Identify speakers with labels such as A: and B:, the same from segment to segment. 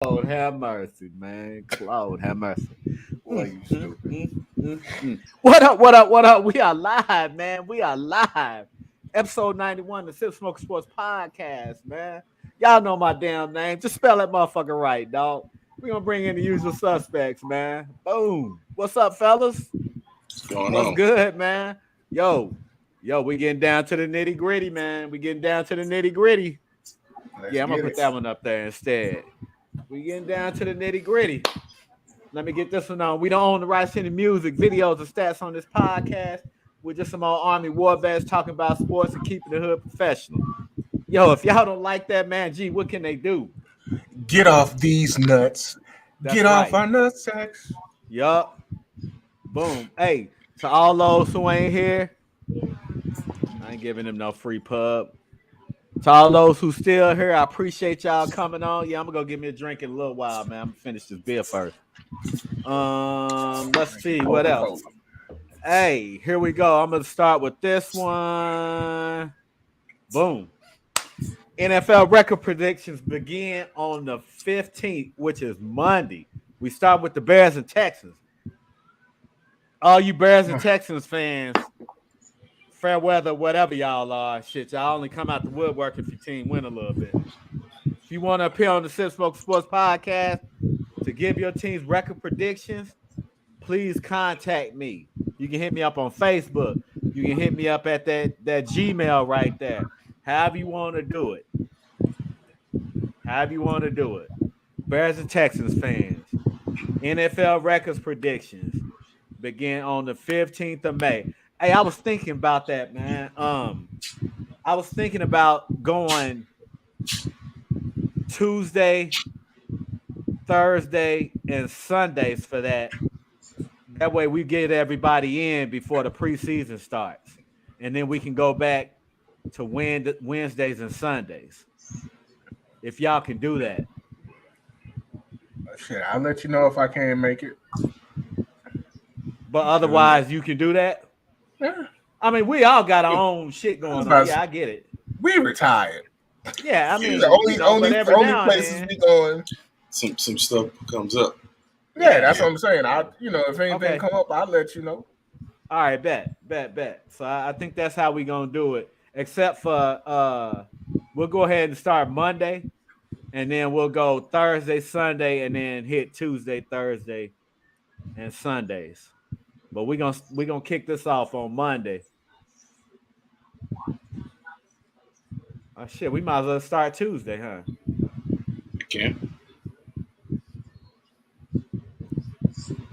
A: Lord have mercy, man. Lord have mercy.
B: Boy, you stupid.
A: What up, what up, what up? We are live, man. We are live. Episode 91, the Sip Smoke Sports Podcast, man. Y'all know my damn name. Just spell that motherfucker right, dog. We gonna bring in the usual suspects, man. Boom. What's up, fellas?
B: What's going
A: What's
B: on?
A: good, man? Yo, we getting down to the nitty gritty, man. We getting down to the nitty gritty.
B: Let's
A: Yeah, I'm gonna
B: get
A: put
B: it.
A: that one up there instead. We getting down to the nitty gritty. Let me get this one on. We don't own the rights to any music, videos, or stats on this podcast. We're just some old Army war vets talking about sports and keeping the hood professional. Yo, if y'all don't like that, man, gee, what can they do?
B: Get off these nuts.
A: That's
B: Get off
A: right.
B: our nutsacks.
A: Yup. Boom. Hey, to all those who ain't here, I ain't giving them no free pub. To all those who still here, I appreciate y'all coming on. Yeah, I'm gonna go get me a drink in a little while, man. I'm gonna finish this beer first. Let's see what else. Hey, here we go. I'm gonna start with this one. Boom. NFL record predictions begin on the 15th, which is Monday. We start with the Bears and Texans. All you Bears and Texans fans, fair weather, whatever y'all are, shit, y'all only come out the woodwork if your team win a little bit. If you want to appear on the Sip Smoke Sports Podcast to give your team's record predictions, please contact me. You can hit me up on Facebook. You can hit me up at that Gmail right there. However you want to do it. However you want to do it. Bears and Texans fans. NFL records predictions begin on the 15th of May. Hey, I was thinking about that, man. I was thinking about going Tuesday, Thursday, and Sundays for that. That way we get everybody in before the preseason starts. And then we can go back to Wednesdays and Sundays. If y'all can do that.
B: Shit, I'll let you know if I can make it.
A: But otherwise, you can do that.
B: Yeah.
A: I mean, we all got our own shit going on. Yeah, I get it.
B: We retired.
A: Yeah, I mean,
B: the only places
A: then,
B: we going.
C: Some stuff comes up.
B: Yeah, that's what I'm saying. If anything come up, I'll let you know.
A: All right, bet. So I think that's how we gonna do it. Except for we'll go ahead and start Monday, and then we'll go Thursday, Sunday, and then hit Tuesday, Thursday, and Sundays. But we're gonna kick this off on Monday. Oh shit, we might as well start Tuesday, huh?
C: You can.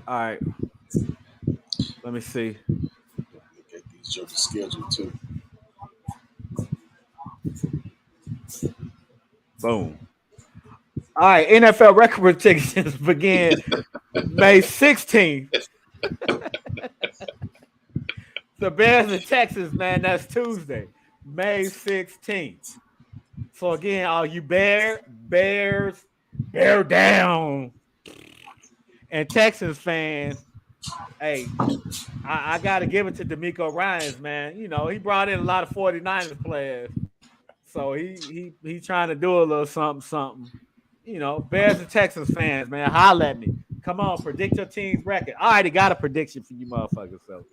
A: All right. Let me see.
C: Look at these jokers' schedule too.
A: Boom. All right, NFL record predictions begin May 16th. The Bears and Texans, man, that's Tuesday, May 16th. So again, all you Bears, bear down. And Texans fans, hey, I got to give it to D'Amico Ryans, man. You know, he brought in a lot of 49ers players. So he trying to do a little something. You know, Bears and Texans fans, man, holla at me. Come on, predict your team's record. I already got a prediction for you motherfuckers. So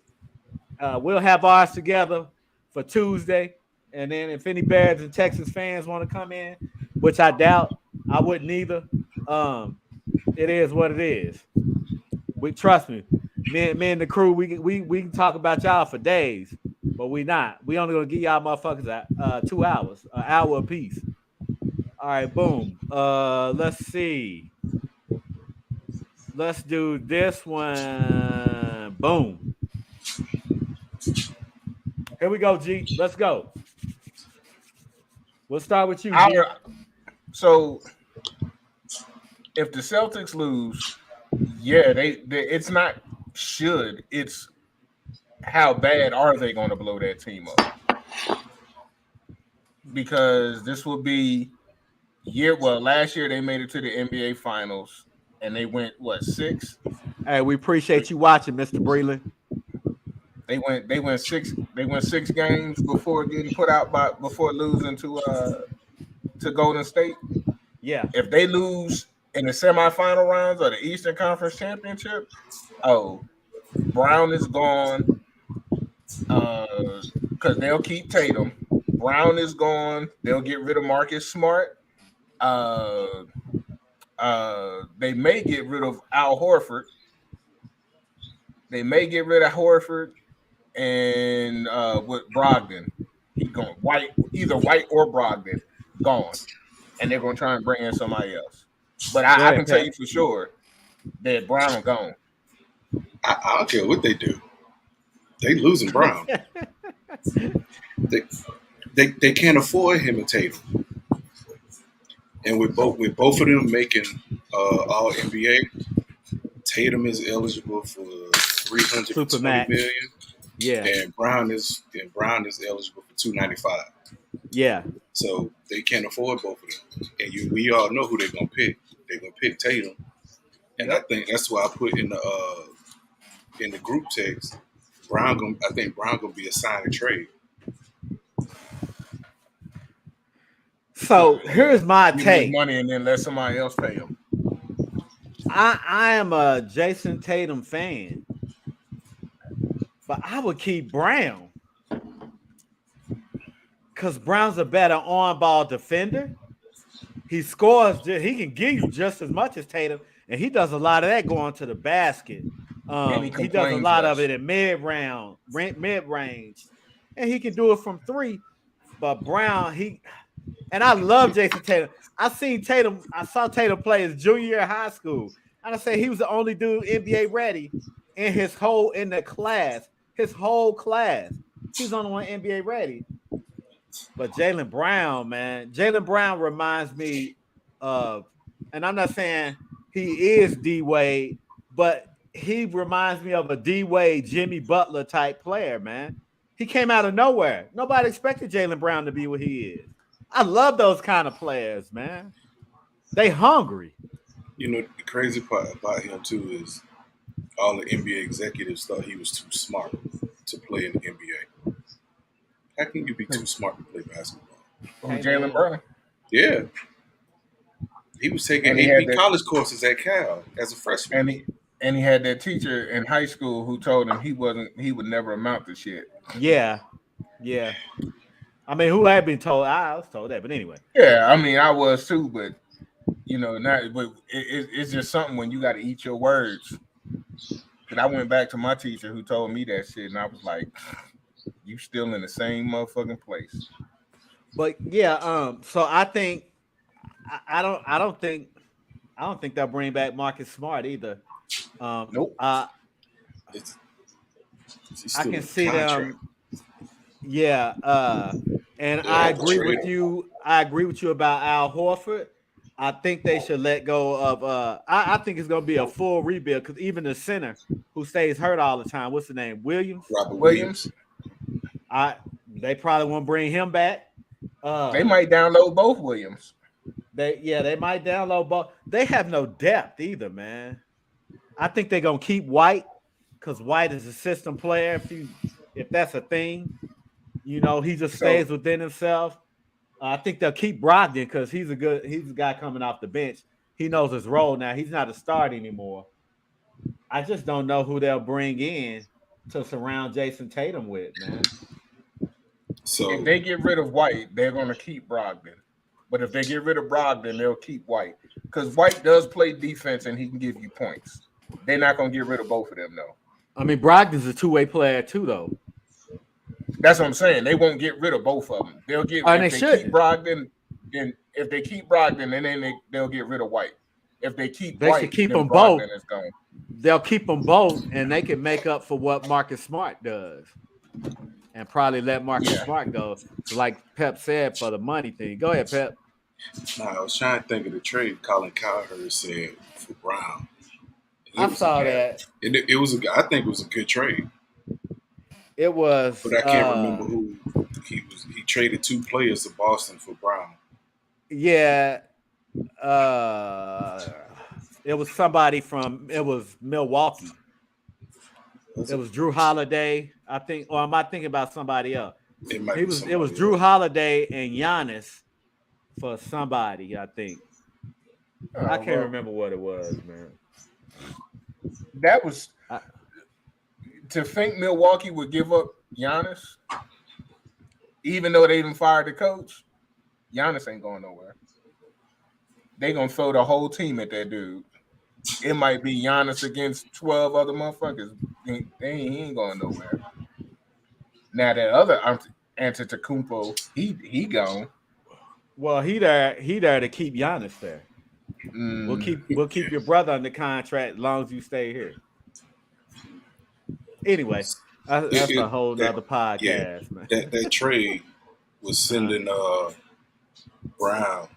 A: we'll have ours together for Tuesday. And then if any Bears and Texans fans want to come in, which I doubt, I wouldn't either. It is what it is. Trust me. Me and the crew, we can talk about y'all for days, but we not. We only gonna give y'all motherfuckers 2 hours, an hour apiece. All right, boom. Let's see. Let's do this one. Boom. Here we go, G. Let's go. We'll start with you, G.
B: So if the Celtics lose, yeah, they it's not should, it's how bad are they going to blow that team up? Because this will be last year they made it to the NBA Finals and they went 6?
A: Hey, we appreciate you watching, Mr. Breland.
B: They went 6 games before getting put out before losing to Golden State.
A: Yeah.
B: If they lose in the semifinal rounds of the Eastern Conference Championship, oh, Brown is gone. Because they'll keep Tatum. Brown is gone. They'll get rid of Marcus Smart. Uh, they may get rid of Al Horford. They may get rid of Horford and with Brogdon. He gone. Either White or Brogdon gone, and they're gonna try and bring in somebody else. But
A: Go
B: I
A: ahead,
B: can tell
A: Pat.
B: you for sure that Brown gone.
C: I don't care what they do. They losing Brown. They can't afford him and Tatum. And with both of them making All NBA, Tatum is eligible for 320
A: Supermax.
C: million,
A: Yeah,
C: and Brown is eligible for 295.
A: yeah.
C: So they can't afford both of them. And we all know who they're gonna pick. They're gonna pick Tatum, and I think that's why I put in the group text. I think Brown gonna be a sign and trade.
A: So here's my
B: Give him his
A: take.
B: money and then let somebody else pay him.
A: I am a Jason Tatum fan, but I would keep Brown because Brown's a better on-ball defender. He scores. He can give you just as much as Tatum, and he does a lot of that going to the basket.
B: And he
A: He does a
B: complains
A: lot of
B: less.
A: it in mid-range, and he can do it from three. But Brown, and I love Jason Tatum. I saw Tatum play his junior year of high school, and I say he was the only dude NBA ready in the class. His whole class, he was the only one NBA ready. But Jaylen Brown, man, Jaylen Brown reminds me of, and I'm not saying he is D Wade, but he reminds me of a D Wade, Jimmy Butler type player, man. He came out of nowhere. Nobody expected Jaylen Brown to be what he is. I love those kind of players, man. They hungry.
C: You know, the crazy part about him too is all the NBA executives thought he was too smart to play in the NBA. How can you be too smart to play basketball?
B: From
A: Hey,
B: Jalen
A: man.
B: Brown.
C: Yeah, he was taking
B: And he had
C: AP
B: that-
C: college courses at Cal as a freshman.
B: And he had that teacher in high school who told him he would never amount to shit.
A: Yeah. Yeah. I mean, who had been told? I was told that, but anyway.
B: Yeah, I mean I was too, but it's just something when you got to eat your words. Cause I went back to my teacher who told me that shit, and I was like, "You still in the same motherfucking place."
A: But yeah, so I think I don't think they'll bring back Marcus Smart either.
B: Nope.
C: It's
A: I
C: still
A: can
C: in
A: see
C: contract.
A: them. Yeah, and
C: They'll
A: I
C: have to
A: agree
C: trade
A: with
C: him.
A: you. I agree with you about Al Horford. I think they should let go of. I think it's going to be a full rebuild because even the center who stays hurt all the time, what's the name? Williams.
C: Robert
B: Williams.
A: They probably won't bring him back.
B: They might download both Williams.
A: They might download both. They have no depth either, man. I think they're gonna keep White because White is a system player. If that's a thing, he just stays within himself. I think they'll keep Brogdon because he's a guy coming off the bench. He knows his role now. He's not a start anymore. I just don't know who they'll bring in to surround Jason Tatum with, man.
C: So
B: If they get rid of White, they're gonna keep Brogdon. But if they get rid of Brogdon, they'll keep White because White does play defense and he can give you points. They're not gonna get rid of both of them though.
A: I mean, Brogdon's a two-way player too, though.
B: That's what I'm saying. They won't get rid of both of them. They'll get
A: And
B: if
A: they
B: they
A: shouldn't.
B: keep Brogdon. Then if they keep Brogdon, then they'll get rid of White. If they keep
A: They
B: White,
A: should keep
B: then
A: them both.
B: Brogdon is gone.
A: They'll keep them both, and they can make up for what Marcus Smart does, and probably let Marcus Smart go. So like Pep said, for the money thing. Go ahead, Pep.
C: I was trying to think of the trade Colin Cowherd said for Brown.
A: I saw that.
C: It was I think it was a good trade,
A: It was,
C: but I can't remember who he was. He traded 2 players to Boston for Brown.
A: Yeah, it was somebody it was Milwaukee. It was Drew Holiday, I think, or am I thinking about somebody else?
C: It was
A: Drew Holiday and Giannis for somebody, I think. I can't
B: well,
A: remember what it was, man.
B: that was
A: I,
B: to think Milwaukee would give up Giannis, even though they even fired the coach. Giannis ain't going nowhere. They gonna throw the whole team at that dude. It might be Giannis against 12 other motherfuckers. He ain't going nowhere. Now that other Antetokounmpo, he gone.
A: well, he there to keep Giannis there. We'll keep your brother under contract as long as you stay here. Anyway, that's a whole nother podcast, man.
C: That trade was sending Brown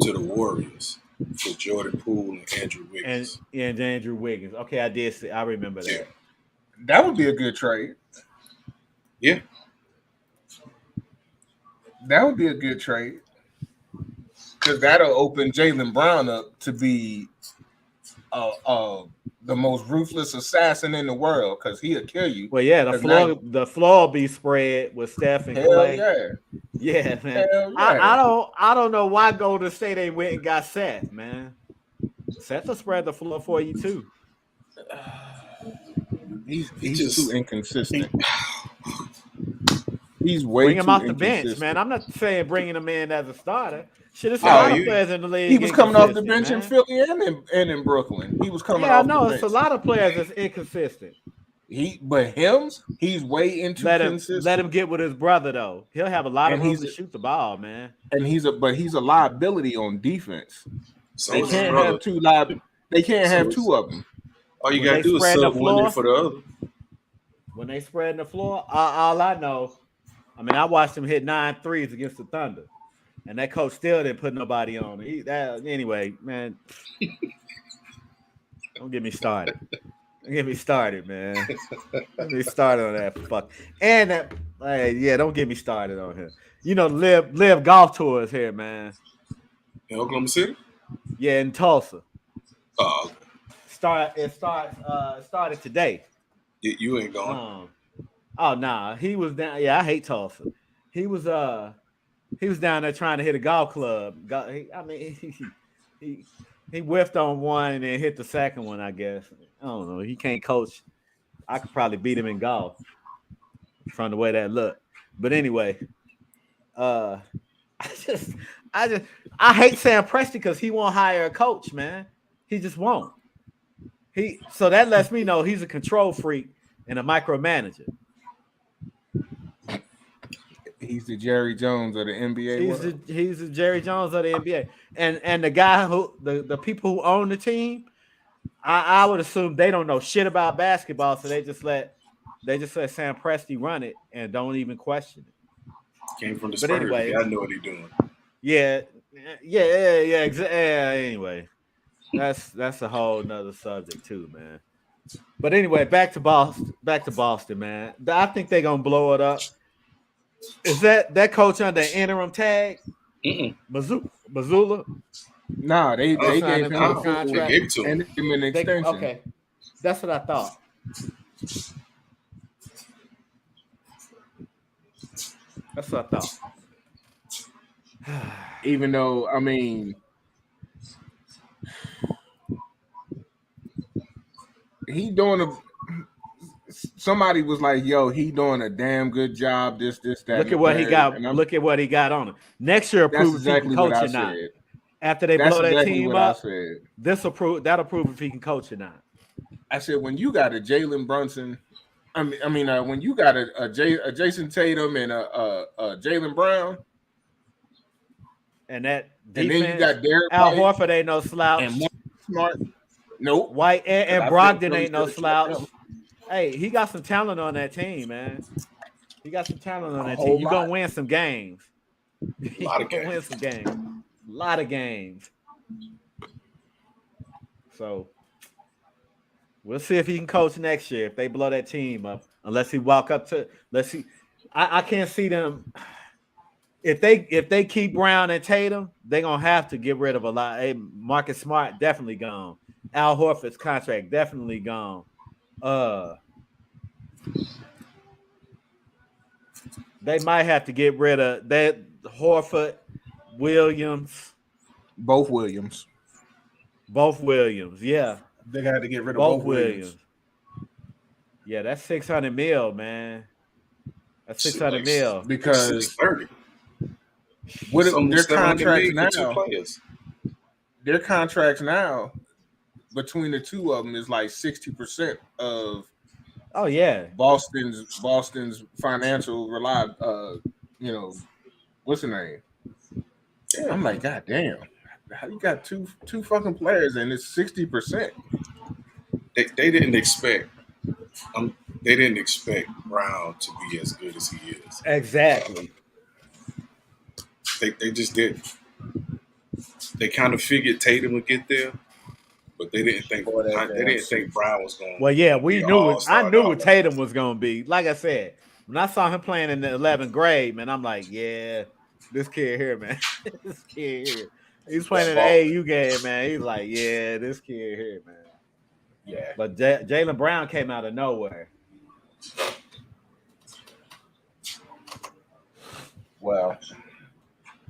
C: to the Warriors for Jordan Poole and Andrew Wiggins.
A: And Andrew Wiggins. Okay, I did see. I remember that.
B: That would be a good trade.
C: Yeah.
B: That would be a good trade. Because that'll open Jaylen Brown up to be the most ruthless assassin in the world because he'll kill you.
A: Well, yeah, the floor will be spread with Steph and Clay. Yeah, man.
B: Hell yeah.
A: I don't know why Golden State ain't went and got Seth, man. Seth will spread the floor for you too.
B: He's too inconsistent. He's way
A: bring him
B: too
A: off the bench, man. I'm not saying bringing him in as a starter. Shit, it's a lot of players in the league.
B: He was coming off the bench in Philly and in Brooklyn. He was coming off the bench.
A: It's a lot of players that's inconsistent.
B: He's way inconsistent.
A: Let him get with his brother though. He'll have a lot of room to shoot the ball, man.
B: And he's a liability on defense.
C: So
B: they can't have two of them.
C: All you gotta do is sub one in for the other.
A: When they spread the floor, all I know, I mean, I watched him hit 9 threes against the Thunder, and that coach still didn't put nobody on. Anyway, man, don't get me started. Don't get me started, man. Don't get me started on that fuck. And that, don't get me started on him. You know, live golf tours here, man.
C: In Oklahoma City?
A: Yeah, in Tulsa.
C: Oh,
A: It started today.
C: You ain't going.
A: Oh nah, he was down. Yeah, I hate Tulsa. He was down there trying to hit a golf club. He whiffed on one and then hit the second one. I guess I don't know. He can't coach. I could probably beat him in golf from the way that looked. But anyway, I hate Sam Presti because he won't hire a coach, man. He just won't. So that lets me know he's a control freak and a micromanager.
B: He's the Jerry Jones of the NBA.
A: He's the Jerry Jones of the NBA. And the guy who the people who own the team, I would assume they don't know shit about basketball, so they just let Sam Presti run it and don't even question it.
C: Came from the Spurs. Anyway, I know what he's doing.
A: Yeah. Anyway, that's a whole nother subject too, man. But anyway, back to Boston, man. I think they're gonna blow it up. Is that coach under interim tag? Mazzulla?
B: Nah, they gave him a
A: contract.
C: They gave it to him.
B: And him an extension.
A: Okay, that's what I thought. That's what I thought.
B: Even though, I mean, somebody was like, yo, he doing a damn good job. This, that.
A: Look at what he got. Look at what he got on him. Next year, prove if he can coach or not. After they blow that team up, that'll prove if he can coach or not.
B: I said, when you got a Jalen Brunson, when you got a Jason Tatum and a Jalen Brown,
A: and that defense,
B: and then you got Derek
A: Al Horford ain't no slouch,
B: and Smart, nope.
A: White and Brogdon ain't no slouch. Hey, he got some talent on that team, man. He got some talent on that team. You're gonna win some games.
C: A lot of games.
A: Win some games. A lot of games. So we'll see if he can coach next year if they blow that team up. Unless he walk up to, let's see. I can't see them. If they keep Brown and Tatum, they're gonna have to get rid of a lot. Hey, Marcus Smart definitely gone. Al Horford's contract definitely gone. They might have to get rid of that Horford, Williams.
B: Both Williams.
A: Both Williams. Yeah.
B: They had to get rid of
A: Both
B: both Williams.
A: Yeah, that's 600 mil, man. That's
C: Shit,
A: 600
C: like
A: mil.
B: Because
C: 630.
B: what
C: It's
B: their
C: almost 700
B: contracts
C: million for two
B: now,
C: players.
B: their contracts now between the two of them is like 60% of
A: Oh yeah.
B: Boston's financial what's the name?
C: Yeah,
B: I'm like, God damn, how you got two fucking players and it's 60%?
C: they didn't expect. They didn't expect Brown to be as good as he is.
A: Exactly.
C: They just didn't. They kind of figured Tatum would get there, but they didn't think
B: Boy, that
C: they
B: damn
C: didn't think Brown was going
A: Well, yeah,
C: to be
A: we
C: an
A: knew it. I
C: all-star
A: knew
C: dog.
A: what Tatum was gonna be. Like I said, when I saw him playing in the 11th grade, man, I'm like, yeah, this kid here, man. This kid here. He's playing
B: that
A: in the
B: ball.
A: AAU game, man. He's like, yeah, this kid here, man.
B: Yeah.
A: But Jalen Brown came out of nowhere.
B: Well,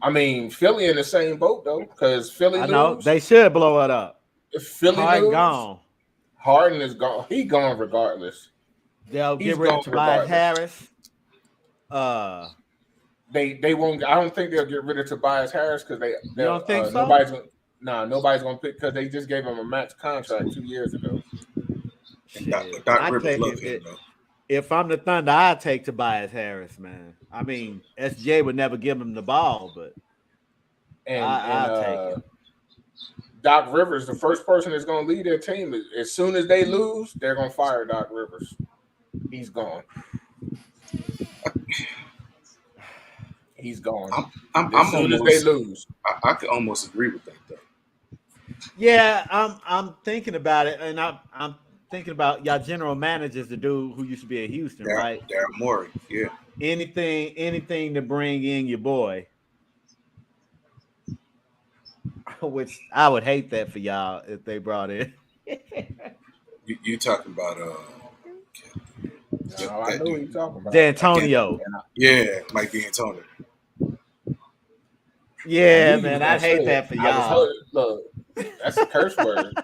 B: I mean, Philly in the same boat though, because Philly
A: I know
B: lose.
A: they should blow it up.
B: If Philly
A: Harden
B: lose,
A: gone.
B: Harden is gone. He gone regardless.
A: They'll
B: He's
A: get rid of
B: gone
A: Tobias
B: regardless.
A: Harris.
B: They won't. I don't think they'll get rid of Tobias Harris because
A: You don't think so?
B: Nobody's gonna pick because they just gave him a max contract 2 years ago.
A: Shit.
C: Doc
A: I
C: Rivers
A: take
C: love
A: it.
C: him though.
A: If I'm the Thunder, I'd take Tobias Harris, man. I mean, SJ would never give him the ball, but I'll take it.
B: Doc Rivers, the first person that's going to lead their team, as soon as they lose, they're going to fire Doc Rivers. He's gone. He's gone. As soon as they lose,
C: I could almost agree with that though.
A: Yeah, I'm thinking about it, and I'm thinking about y'all general managers, the dude who used to be at Houston, right?
C: Daryl Morey, yeah.
A: Anything to bring in your boy. Which I would hate that for y'all if they brought in.
C: You talking about
B: I know what you're talking about.
A: D'Antonio.
C: Yeah, Mike D'Antoni.
A: Yeah, man, I hate that for y'all.
B: Look, that's a curse word.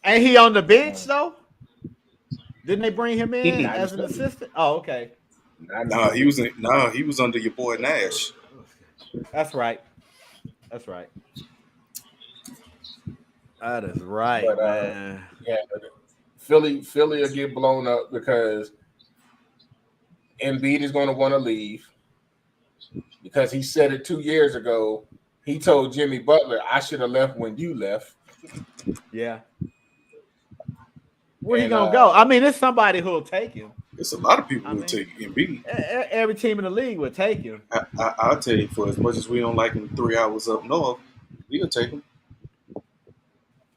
A: Ain't he on the bench though? Didn't they bring him in as an assistant? Oh, okay.
C: No, he was under your boy Nash.
A: That's right. That's right. That is right,
B: But,
A: man.
B: Yeah, Philly will get blown up because Embiid is going to want to leave because he said it 2 years ago. He told Jimmy Butler, "I should have left when you left."
A: Yeah. Where he gonna go? I mean, it's somebody who'll take him.
C: It's a lot of people who will take Embiid.
A: Every team in the league would take him.
C: I'll tell you, for as much as we don't like him 3 hours up north, we'll take him.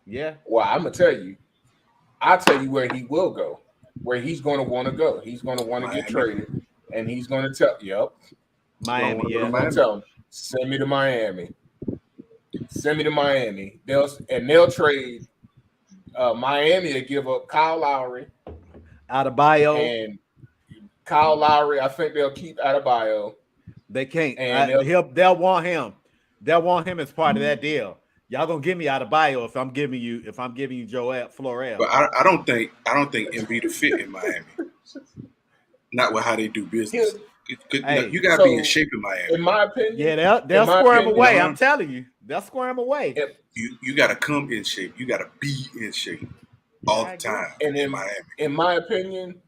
A: Yeah.
B: Well, I'm gonna tell you. I'll tell you where he will go, where he's going to want to go. He's going to want to get traded, and he's going to tell. Yep.
A: Miami. Yeah.
B: I'm gonna tell him, send me to Miami. Send me to Miami. They'll trade. Miami to give up Kyle Lowry,
A: Adebayo,
B: and Kyle Lowry. I think they'll keep Adebayo.
A: They can't.
B: And
A: they'll want him. They'll want him as part of that deal. Y'all gonna give me Adebayo if I'm giving you Joel Florel.
C: But I don't think Embiid will fit in Miami. Not with how they do business. You gotta be in shape in Miami.
B: In my opinion,
A: yeah, they'll square him away. I'm telling you, they'll square him away.
C: You gotta come in shape. You gotta be in shape all the time.
B: And
C: in Miami,
B: in my opinion,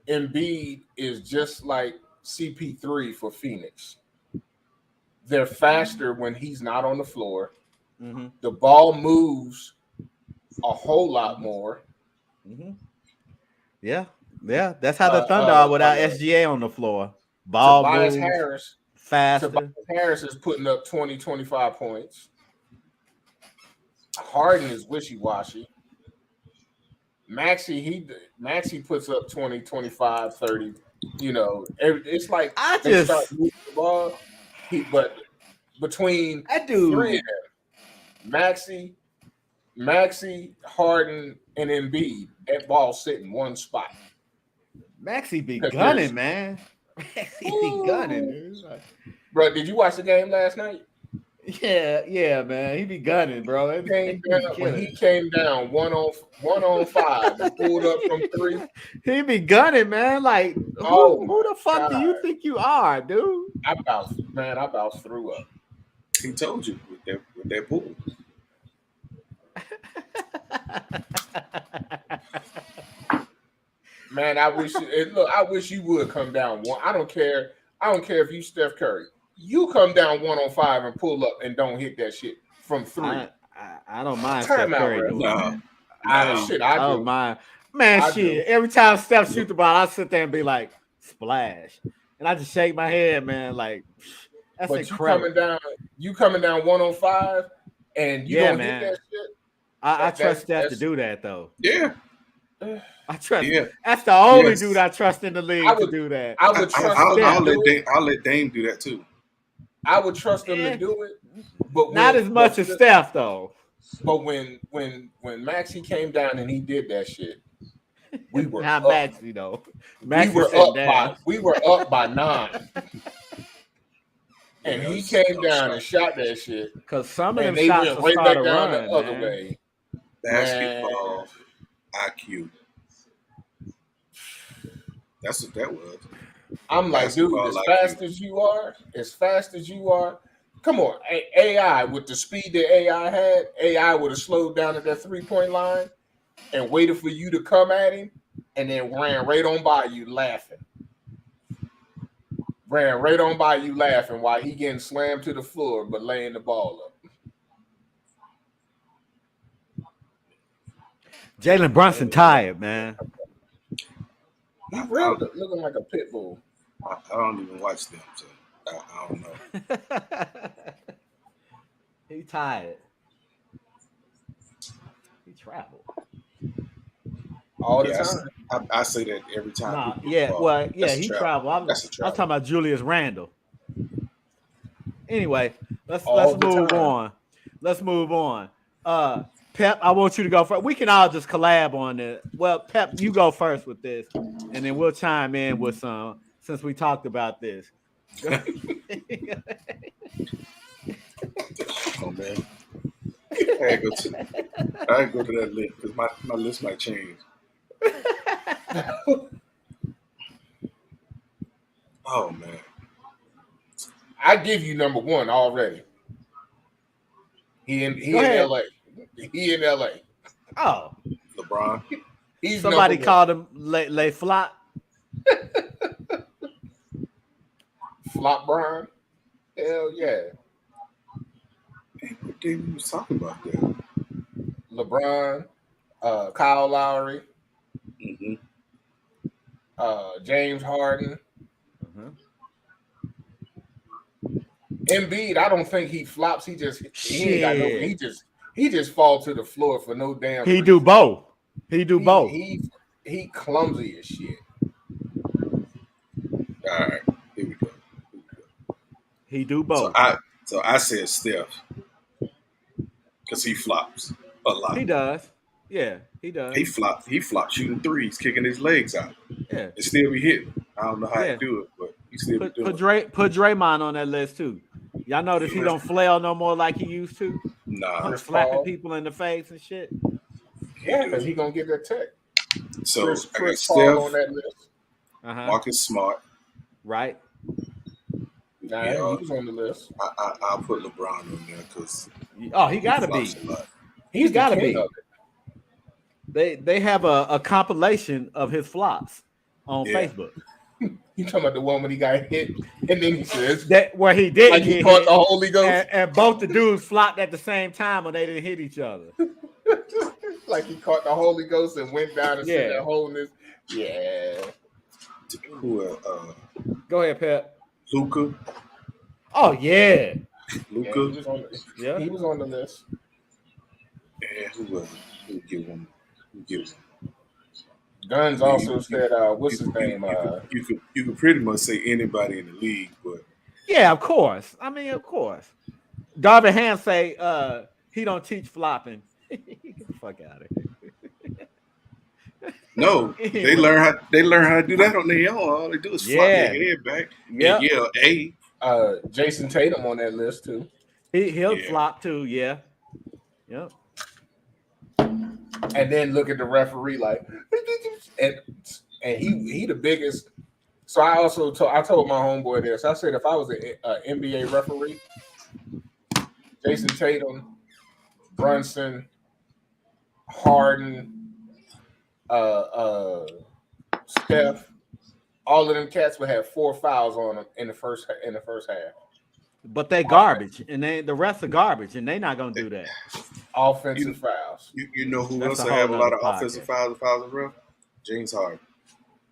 B: Embiid is just like CP3 for Phoenix. They're faster when he's not on the floor.
A: Mm-hmm.
B: The ball moves a whole lot more.
A: Mm-hmm. Yeah. That's how the Thunder are without SGA on the floor. Ball
B: Tobias
A: moves
B: Harris,
A: faster.
B: Tobias Harris is putting up 20, 25 points. Harden is wishy-washy. Maxey puts up 20, 25, 30. You know, it's like they start moving the ball. But between three of them, Maxey, Harden, and Embiid, that ball sit in one spot.
A: Maxey be gunning, man. Maxey be gunning.
B: Bro, did you watch the game last night?
A: Yeah, man. He be gunning, bro.
B: Came
A: He be
B: down when
A: killing.
B: he came down 1-on-5 and pulled up from 3.
A: He be gunning, man. Like
B: Oh
A: who
B: my
A: the fuck do
B: god!
A: you think you are, dude?
B: I about threw up.
C: He told you with that pool.
B: Man, I wish I wish you would come down one. I don't care. I don't care if you Steph Curry. You come down 1-on-5 and pull up and don't hit that shit from 3.
A: I don't mind Steph
B: Timeout,
A: Curry
B: ref.
A: doing
C: No,
A: that.
C: no.
B: Shit,
A: I
B: I
A: don't
B: do.
A: mind. Man,
B: I
A: shit.
B: do.
A: Every time Steph shoot the ball, I sit there and be like, splash. And I just shake my head, man. Like, that's
B: But
A: incredible.
B: you coming down 1-on-5 and you
A: Yeah,
B: don't hit
A: man.
B: that shit.
A: I trust Steph to
B: That's
A: do that, though.
C: Yeah,
A: I trust.
C: yeah,
A: That's the only
C: yes.
A: dude I trust in the
B: I
A: league to
B: would
A: do that.
B: I would trust him to do it.
C: I'll let Dame do that too.
B: I would trust him to
A: Eh,
B: do it. But
A: not as much as Steph, though.
B: when Maxie came down and he did that shit, we were
A: Not
B: up.
A: Maxie, though.
B: We
A: Maxie
B: were
A: sitting
B: up
A: down.
B: by 9. And
C: Yeah,
B: he
C: was
B: came down and shot that shit.
A: Because some of them
B: And they
A: shots
B: went
A: will
B: right
A: start
B: back
A: a
B: down
A: run,
B: the other
A: man.
B: way.
C: basketball IQ. That's what that was.
B: I'm like, dude,
C: Basketball
B: as fast as you are, come on. AI, with the speed that AI had, AI would have slowed down at that 3-point line and waited for you to come at him and then ran right on by you laughing. Ran right on by you laughing while he getting slammed to the floor but laying the ball up.
A: Jalen Brunson tired, man.
B: He really looking like a pit bull.
C: I don't even watch them, so I don't know.
A: He tired. He traveled.
B: All the
C: Yeah,
B: time.
C: I say that every time.
A: Nah,
C: people
A: yeah,
C: fall.
A: well, yeah,
C: That's a
A: he
C: travel.
A: traveled. I
C: That's a
A: was
C: travel.
A: talking about Julius Randle. Anyway, let's
B: All the
A: move
B: time.
A: on. Let's move on. Pep, I want you to go first. We can all just collab on it. Well, Pep, you go first with this, and then we'll chime in with some since we talked about this.
C: Oh man, I go to that list because my list might change. Oh man,
B: I give you number 1 already. He in LA. He in LA.
A: Oh,
C: LeBron.
B: He's
A: somebody
B: number 1.
A: called him lay flop.
B: Flop Brian. Hell yeah.
C: What day we was talking about that?
B: LeBron, Kyle Lowry,
C: Mm-hmm.
B: James Harden.
A: Uh-huh.
B: Embiid, I don't think he flops. He ain't got no.
A: Shit.
B: He just fall to the floor for no damn.
A: He
B: reason.
A: do both. He do both.
B: He clumsy as shit.
C: All right, here we go.
A: He do both.
C: So I said Steph because he flops a lot.
A: He does. Yeah, he does.
C: He flops shooting threes, kicking his legs out,
A: Yeah.
C: and still be hitting. I don't know how
A: Yeah.
C: to do it, but he still be doing it.
A: Put Draymond on that list too. Y'all notice he don't flail no more like he used to.
C: Nah.
B: Chris
A: Slapping
B: Paul.
A: people in the face and shit.
B: Yeah, because he gonna get that tech.
C: So
B: Chris
C: I got
B: Paul on
C: Steph,
B: that list.
A: Uh-huh.
C: Marcus Smart.
A: Right.
B: Nah,
C: Yeah,
B: he was on the list.
C: I'll put LeBron on there because
A: Oh, he gotta be.
C: flops a lot.
B: He's
A: gotta
B: the king
A: be.
B: of it.
A: They have a compilation of his flops on
C: Yeah.
A: Facebook.
B: You talking about the one when he got hit, and then he says
A: That where he didn't
B: like he
A: get
B: caught
A: hit,
B: the Holy Ghost,
A: and both the dudes flopped at the same time when they didn't hit each other.
B: like he caught the Holy Ghost and went down and
A: Yeah.
B: said that wholeness. Yeah,
C: Who
A: Go ahead, Pep.
C: Luca?
A: Oh yeah.
C: Luca?
A: Yeah.
B: He was on the list.
C: And who give one? Who give one?
B: Guns also said, what's his name?
C: You could pretty much say anybody in the league, but
A: Yeah, of course. I mean, of course. Darvin Ham say he don't teach flopping. Get the fuck out of here.
C: no, they learn how to do that on their own. All they do is flop their head back
A: Yep.
C: and yell A.
B: Jason Tatum on that list too.
A: He'll
C: Yeah.
A: flop too. Yeah. Yep.
B: And then look at the referee like, and he the biggest. So I told my homeboy this. I said if I was an NBA referee, Jason Tatum, Brunson, Harden, Steph, all of them cats would have 4 fouls on them in the first half.
A: But they garbage, and the rest are garbage, and they not gonna do that.
B: Offensive fouls.
C: You know who
A: That's
C: else
A: a
C: have a
A: whole
C: lot
A: nother
C: of offensive fouls of ref? James Harden.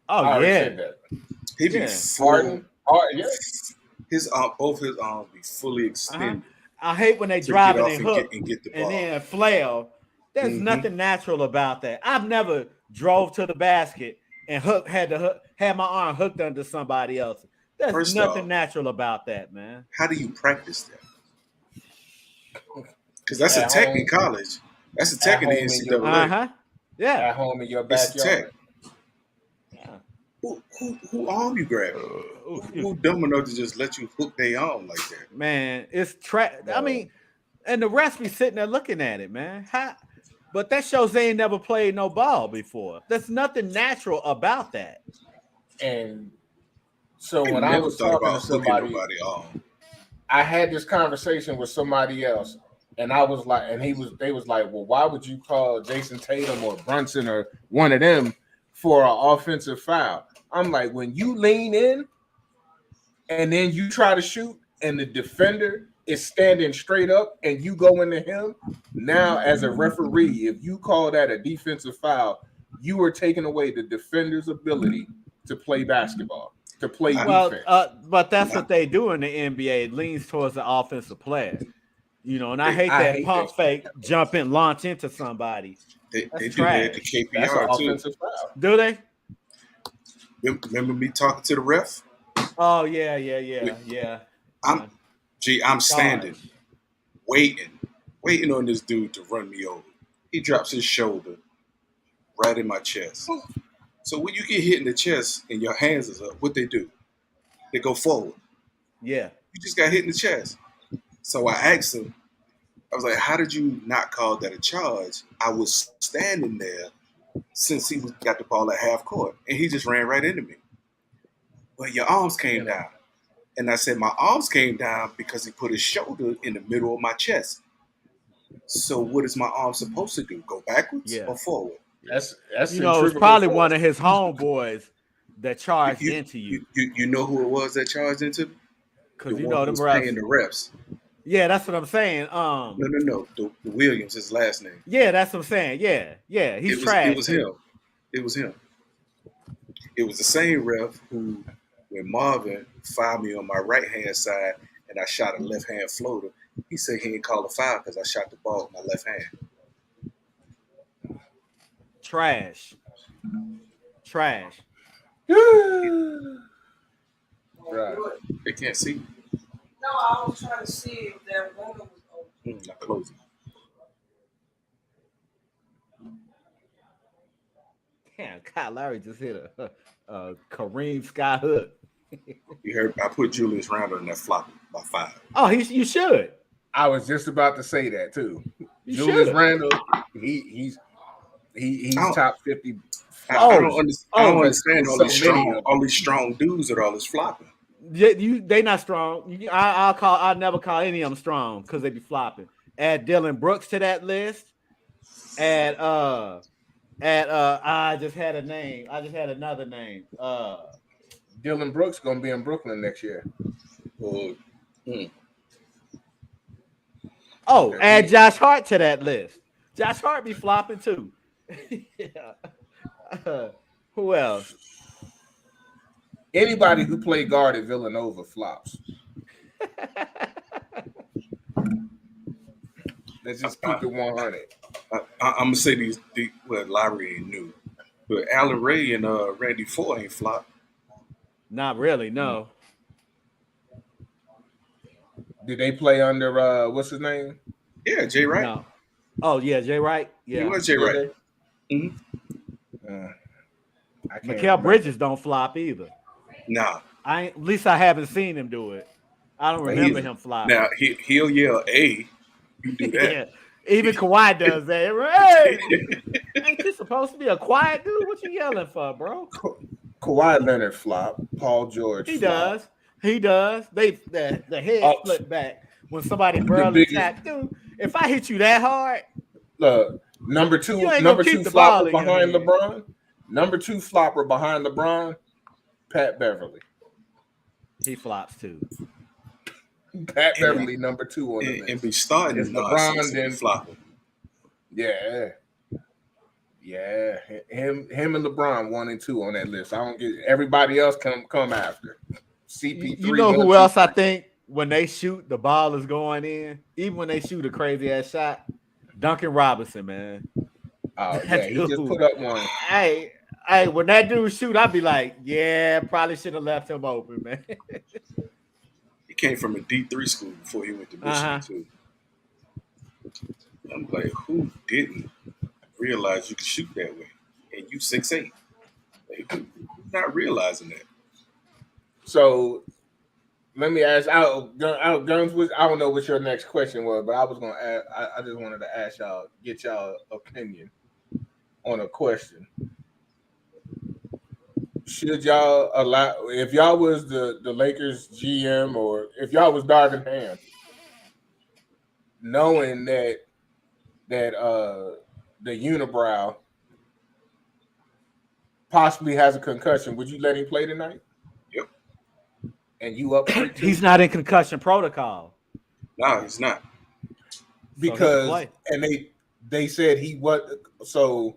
A: Oh
B: I already
A: yeah,
B: said that.
C: He be
A: Yeah.
C: full.
B: Harden, yeah.
C: Both his arms be fully extended
A: I hate when they
C: to
A: drive
C: get
A: and
C: off
A: they hook
C: and get the ball.
A: and then flail. There's
C: Mhm.
A: nothing natural about that. I've never drove to the basket and had my arm hooked under somebody else. There's
C: First
A: nothing
C: off,
A: natural about that, man.
C: How do you practice that? Because that's a
B: At
C: tech
B: home.
C: in college. That's a tech in the
B: home in your-
C: NCAA.
A: Yeah.
B: At home in your
C: It's a tech.
B: backyard.
A: Yeah.
C: Who arm you grabbing? Who dumb enough to just let you hook their arm like that?
A: Man, it's I mean, and the rest be sitting there looking at it, man. But that shows they ain't never played no ball before. There's nothing natural about that.
B: And so
C: I
B: when I
C: never
B: was
C: thought
B: talking
C: about
B: to
C: hooking
B: somebody,
C: nobody arm.
B: I had this conversation with somebody else, and I was like, they was like, well, why would you call Jason Tatum or Brunson or one of them for an offensive foul? I'm like, when you lean in and then you try to shoot, and the defender is standing straight up, and you go into him. Now, as a referee, if you call that a defensive foul, you are taking away the defender's ability to play basketball, to play defense.
A: But that's what they do in the NBA. It leans towards the offensive player. You know, and I hate that pump fake, jump and launch into somebody.
C: They do
A: trash.
C: that at the
B: That's an
C: KPR too.
B: offensive foul.
A: Do they?
C: Remember me talking to the ref?
A: Oh yeah.
C: I'm standing, waiting on this dude to run me over. He drops his shoulder right in my chest. So when you get hit in the chest and your hands is up, what they do? They go forward.
A: Yeah.
C: You just got hit in the chest. So I asked him, I was like, how did you not call that a charge? I was standing there since he got the ball at half court, and he just ran right into me. Well, your arms came down. And I said, my arms came down because he put his shoulder in the middle of my chest. So what is my arm supposed to do? Go backwards or forward?
B: That's
A: it's probably one of his homeboys that charged into you.
C: You know who it was that charged into?
A: Because
C: the one who was paying the refs.
A: Yeah, that's what I'm saying.
C: No. The Williams, his last name.
A: Yeah, that's what I'm saying. Yeah. He's trash.
C: It was him. It was the same ref who, when Marvin fouled me on my right hand side and I shot a left hand floater, he said he didn't call a foul because I shot the ball with my left hand.
A: Trash.
B: Right.
C: They can't see.
D: No, I was trying to see if that window was open.
C: Not closing.
A: Damn, Kyle Lowry just hit a Kareem Sky hook.
C: You heard? I put Julius Randle in that flop by 5.
A: Oh, you should.
B: I was just about to say that too.
A: Julius
B: Randle, he's top 50.
C: I don't understand all these strong dudes that are all this flopping.
A: Yeah, they not strong. I'll never call any of them strong because they be flopping. Add Dylan Brooks to that list. I just had a name. I just had another name.
B: Dylan Brooks gonna be in Brooklyn next year.
A: Add Josh Hart to that list. Josh Hart be flopping too. Who else?
B: Anybody who played guard at Villanova flops. Let's just keep it 100.
C: I'm gonna say Lowry ain't new, but Allen Ray and Randy Ford ain't flop.
A: Not really, no.
B: Did they play under what's his name?
C: Yeah, Jay Wright.
A: No. Oh yeah, Jay Wright. Yeah,
C: he was Jay Wright.
A: Mikal Bridges don't flop either.
C: Nah.
A: At least I haven't seen him do it. I don't remember him flopping.
C: Now he'll yell A. You do that.
A: Yeah. Even Kawhi does that. Hey, ain't you supposed to be a quiet dude? What you yelling for, bro?
B: Kawhi Leonard flop. Paul George
A: He
B: flop.
A: does. He does. The head split back when somebody barely tapped. Dude, if I hit you that hard,
B: number two flopper behind LeBron. Number 2 flopper behind LeBron, Pat Beverly.
A: He flops too.
B: Pat Beverly, number 2 on the list.
C: And be starting
B: it's LeBron, then
C: flopping.
B: Yeah. Yeah. Him and LeBron 1 and 2 on that list. I don't get everybody else come after. CP3.
A: You know who else I think when they shoot, the ball is going in, even when they shoot a crazy ass shot? Duncan Robinson, man.
B: Oh, yeah, he just put up one.
A: Hey, when that dude shoot, I'd be like, yeah, probably should have left him open, man.
C: He came from a D3 school before he went to Michigan, too. I'm like, who didn't realize you could shoot that way? And you 6'8". Like, who's not realizing that?
B: So let me ask. Guns, I don't know what your next question was, but I was gonna ask. I just wanted to ask y'all, get y'all opinion on a question. Should y'all allow, if y'all was the Lakers GM, or if y'all was Darvin Ham, knowing that the unibrow possibly has a concussion, would you let him play tonight?
C: Yep.
B: And you up 3-2?
A: He's not in concussion protocol.
C: No, he's not.
B: Because they said he was so.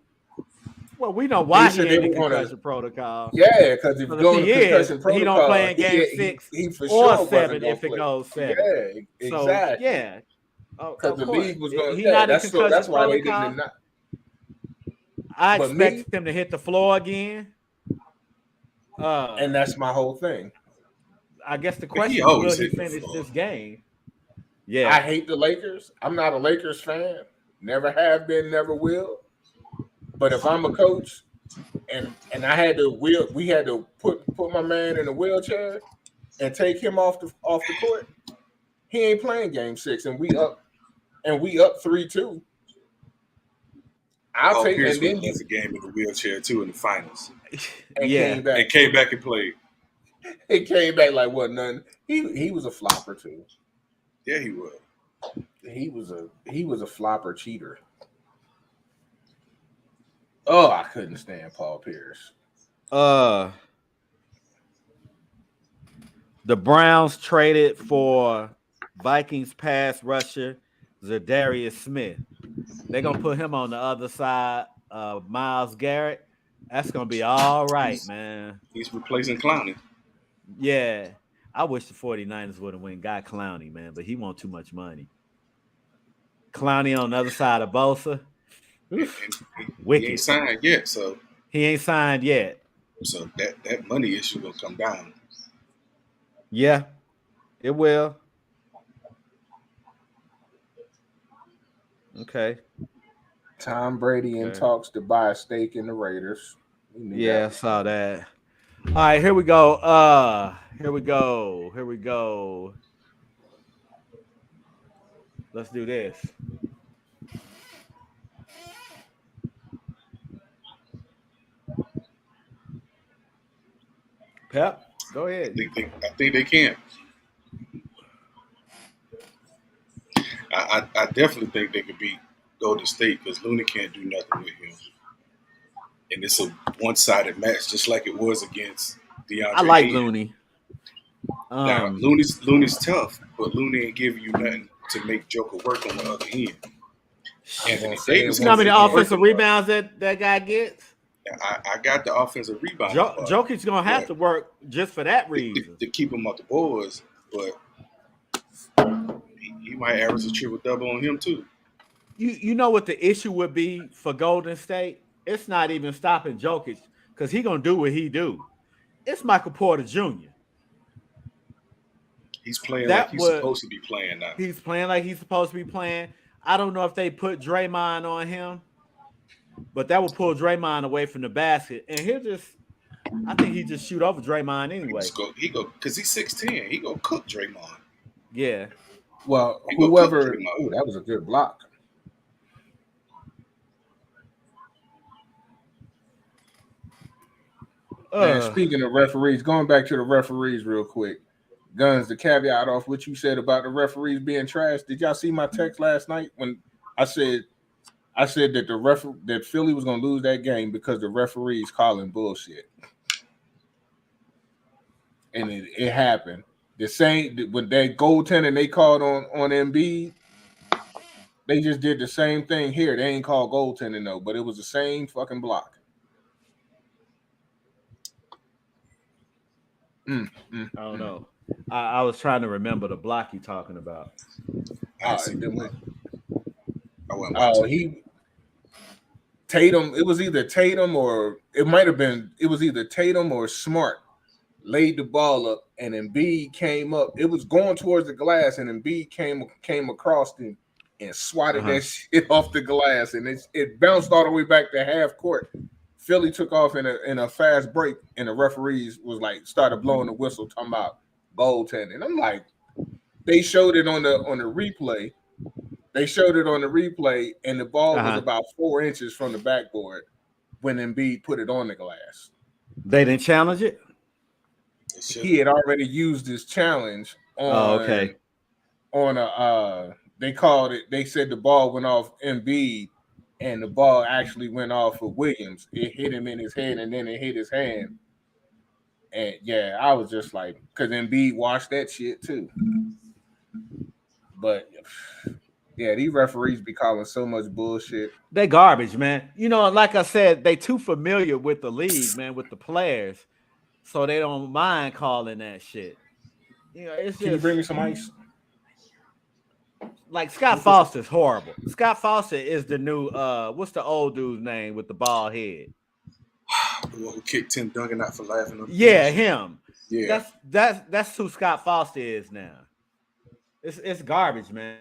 A: Well, we know why he ain't in concussion protocol.
B: Yeah, because if going to concussion protocol,
A: he don't play in game 6
B: he for
A: or
B: sure
A: 7 if it goes 7.
B: Yeah, exactly.
A: So, yeah.
B: Because the league was going.
A: He's not in concussion
B: that's why they
A: protocol.
B: didn't.
A: I expect him to hit the floor again.
B: And that's my whole thing.
A: I guess the question is, will he finish this game? Yeah.
B: I hate the Lakers. I'm not a Lakers fan. Never have been, never will. But if I'm a coach and I had to we had to put my man in a wheelchair and take him off the court, he ain't playing game 6, and we up 3-2. I'll take it. And then
C: a game in the wheelchair too in the finals.
B: And
C: came back and played.
B: He came back like what? None. He was a flopper too.
C: Yeah, he was.
B: He was a flopper cheater. Oh, I couldn't stand Paul Pierce.
A: The Browns traded for Vikings pass rusher Zadarius Smith. They're gonna put him on the other side of Myles Garrett. That's gonna be all right, man.
C: He's replacing Clowney.
A: Yeah. I wish the 49ers would have went got Clowney, man, but he want too much money. Clowney on the other side of Bosa.
C: Wicked. He ain't signed yet, so
A: he ain't signed yet.
C: So that money issue will come down.
A: Yeah, it will. Okay.
B: Tom Brady in talks to buy a stake in the Raiders.
A: Yeah, I saw that. All right, here we go. Here we go. Let's do this. Pep, go ahead.
C: I think they can. I definitely think they could beat Golden State because Looney can't do nothing with him. And it's a one-sided match, just like it was against DeAndre.
A: I like Looney.
C: Now, Looney's tough, but Looney ain't giving you nothing to make Joker work on the other end. Anthony Davis.
A: You know how many offensive rebounds that guy gets?
C: I got the offensive rebound.
A: Jokic's gonna have to work just for that reason
C: to keep him off the boards, but he might average a triple double on him too.
A: You know what the issue would be for Golden State? It's not even stopping Jokic because he gonna do what he do. It's Michael Porter Jr.
C: He's playing like he's supposed to be playing now.
A: He's playing like he's supposed to be playing. I don't know if they put Draymond on him, but that will pull Draymond away from the basket, and I think he just shoot over Draymond anyway.
C: He go because he's 6'10". He go cook Draymond.
A: Yeah.
B: Well,
C: He gonna cook
B: whoever.
C: Draymond.
B: Oh, that was a good block. Man, speaking of referees, going back to the referees real quick. Guns, the caveat off what you said about the referees being trash. Did y'all see my text last night when I said that that Philly was gonna lose that game because the referees calling bullshit, and it happened. The same when that goaltending they called on Embiid, they just did the same thing here. They ain't called goaltending though, but it was the same fucking block.
A: I don't know. I was trying to remember the block you talking about.
C: I see. I wasn't
B: Oh,
C: watching.
B: Tatum. It was either Tatum or it might have been. It was either Tatum or Smart laid the ball up, and Embiid came up. It was going towards the glass, and Embiid came across him and swatted that shit off the glass, and it bounced all the way back to half court. Philly took off in a fast break, and the referees was like started blowing the whistle, talking about goaltending. I'm like, they showed it on the replay. They showed it on the replay, and the ball was about 4 inches from the backboard when Embiid put it on the glass.
A: They didn't challenge it?
B: He had already used his challenge on they called it, they said the ball went off Embiid, and the ball actually went off of Williams. It hit him in his head, and then it hit his hand. And yeah, I was just like, because Embiid watched that shit too. But yeah, these referees be calling so much bullshit.
A: They garbage, man. You know, like I said, they too familiar with the league, man, with the players, so they don't mind calling that shit. You know, it's just.
B: Can you bring me some ice?
A: Like Scott Foster's horrible. Scott Foster is the new what's the old dude's name with the bald head?
C: The one who kicked Tim Duncan out for laughing.
A: Yeah, him.
C: Yeah,
A: that's who Scott Foster is now. It's garbage, man.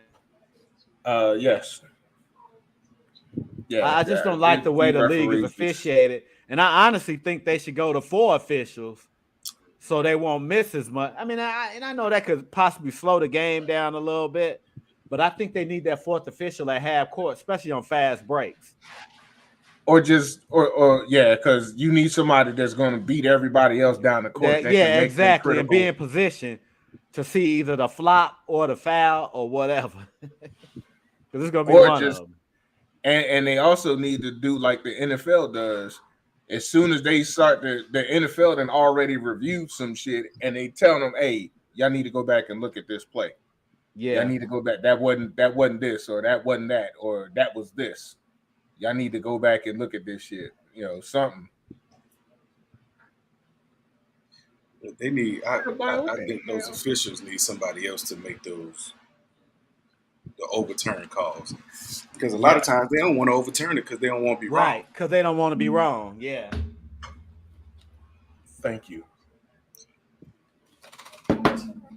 B: Yes.
A: Yeah, I just don't like the way the league is officiated, and I honestly think they should go to 4 officials so they won't miss as much. I mean, I know that could possibly slow the game down a little bit, but I think they need that 4th official at half court, especially on fast breaks.
B: Or yeah, because you need somebody that's going to beat everybody else down the court.
A: Yeah, exactly, and be in position to see either the flop or the foul or whatever. Because it's going to be one of them.
B: And they also need to do like the NFL does. As soon as they start, the NFL then already reviewed some shit, and they tell them, "Hey, y'all need to go back and look at this play. Yeah, y'all need to go back. That wasn't this, or that wasn't that, or that was this. Y'all need to go back and look at this shit. You know, something."
C: They need. I think those officials need somebody else to make the overturn calls, because a lot of times they don't want to overturn it because they don't want to be wrong.
A: Right, because they don't want to be wrong. Yeah.
B: Thank you.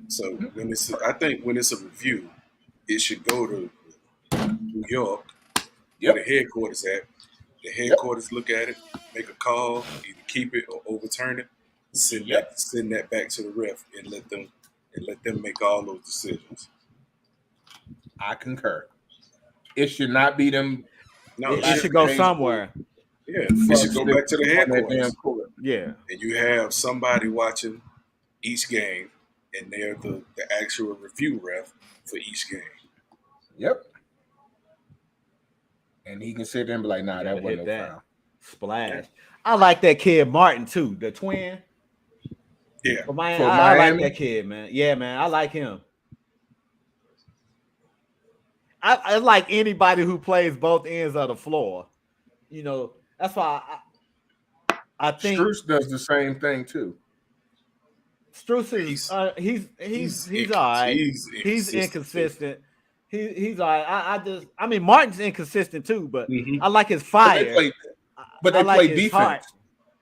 C: So I think when it's a review, it should go to New York, where the headquarters at. The headquarters look at it, make a call, either keep it or overturn it. Send that back to the ref and let them make all those decisions.
B: I concur. It should not be them.
A: No, it should go somewhere.
C: Yeah, it should go back to the headquarters.
A: Yeah,
C: and you have somebody watching each game, and they're the actual review ref for each game.
B: Yep. And he can sit there and be like, "Nah, that wasn't no foul."
A: Splash. I like that kid Martin too, the twin.
C: Yeah,
A: I like that kid, man. Yeah, man, I like him. I like anybody who plays both ends of the floor. You know, that's why I think
B: Strus does the same thing too.
A: Strus is he's all right. He's inconsistent. He's all right. I mean Martin's inconsistent too, but I like his fire.
B: But they play defense.
A: Heart.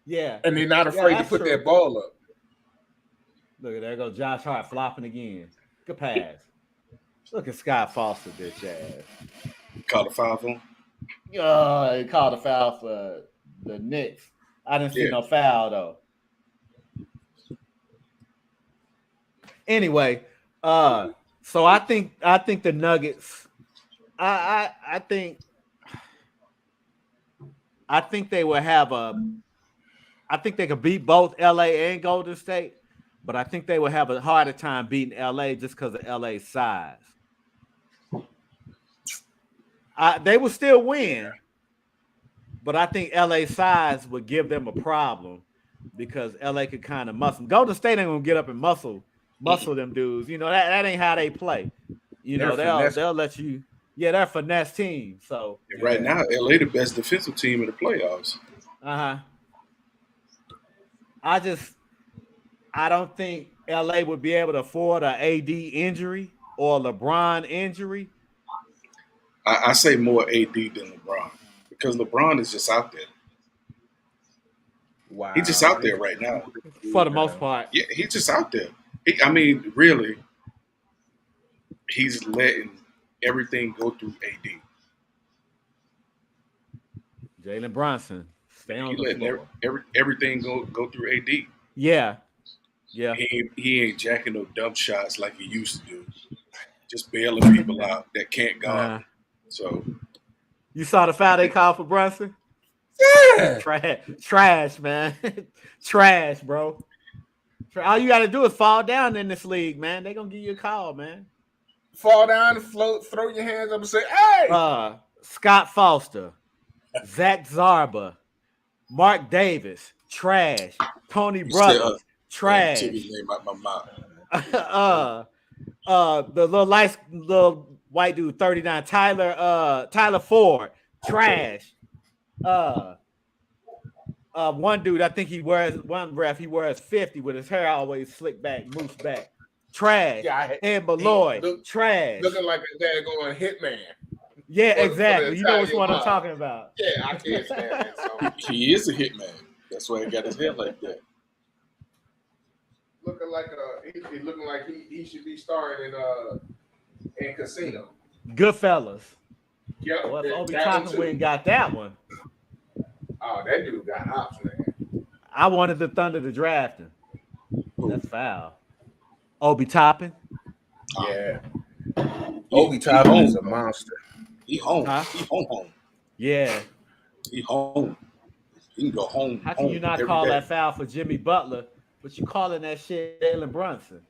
A: Yeah.
B: And they're not afraid to put that ball up.
A: Look at there go Josh Hart flopping again. Good pass. Look at Scott Foster, bitch ass.
C: Called a foul for him?
A: He called a foul for the Knicks. I didn't see no foul though. Anyway, So I think the Nuggets. I think they will have a. I think they could beat both LA and Golden State, but I think they will have a harder time beating LA just because of LA's size. They will still win, but I think LA size would give them a problem because LA could kind of muscle. Golden State ain't gonna get up and muscle them dudes. That ain't how they play.
B: They're
A: They'll
B: finesse.
A: they'll let you. Yeah, they're a finesse team. So
C: And right now, LA the best defensive team in the playoffs.
A: uh-huh. I just I don't think LA would be able to afford a AD injury or a LeBron injury.
C: I say more AD than LeBron because LeBron is just out there.
B: Wow.
C: He's just out there right now.
A: For the most part.
C: Yeah, he's just out there. I mean, really, he's letting everything go through AD.
A: Jalen Brunson, stay on
C: He
A: the
C: letting
A: floor.
C: everything go through AD.
A: Yeah.
C: He ain't jacking no dump shots like he used to do. Just bailing people out that can't guard.
A: Uh-huh.
C: So
A: You saw the foul they called for Brunson?
B: Yeah.
A: Trash, man. Trash, bro. All you got to do is fall down in this league, man. They gonna give you a call, man.
B: Fall down, float, throw your hands up and say, "Hey!"
A: Scott Foster, Zach Zarba, Mark Davis, trash. Tony
C: you said,
A: Brothers,
C: man,
A: trash.
C: took his name out my mouth.
A: The little white dude, 39, Tyler Ford, trash. One dude, I think he wears 50 with his hair always slicked back, moose back. Trash.
B: Yeah,
A: And Malloy, trash.
B: looking like a daggone hitman.
A: Yeah,
B: for
A: exactly.
B: the
A: You know which
B: Italian
A: one I'm
B: mob.
A: talking about.
B: Yeah, I can't stand that song.
C: He is a hitman. That's why he got his head like that.
B: Looking like he looking like he should be starring in Casino.
A: Goodfellas.
B: Yep,
A: Well, if
B: that
A: Obi
B: one
A: Toppin
B: too.
A: went got that one,
B: Oh, that dude got hops, man.
A: I wanted the Thunder to draft him. That's foul. Obi Toppin.
B: Yeah.
C: He-
B: Obi
C: he
B: Toppin
C: home,
B: is a
C: bro.
B: monster.
C: He home.
A: Huh?
C: He home.
A: Yeah.
C: He home. He can go home.
A: How can
C: home
A: you not
C: every
A: call
C: day.
A: that foul for Jimmy Butler, but you calling that shit Jalen Brunson?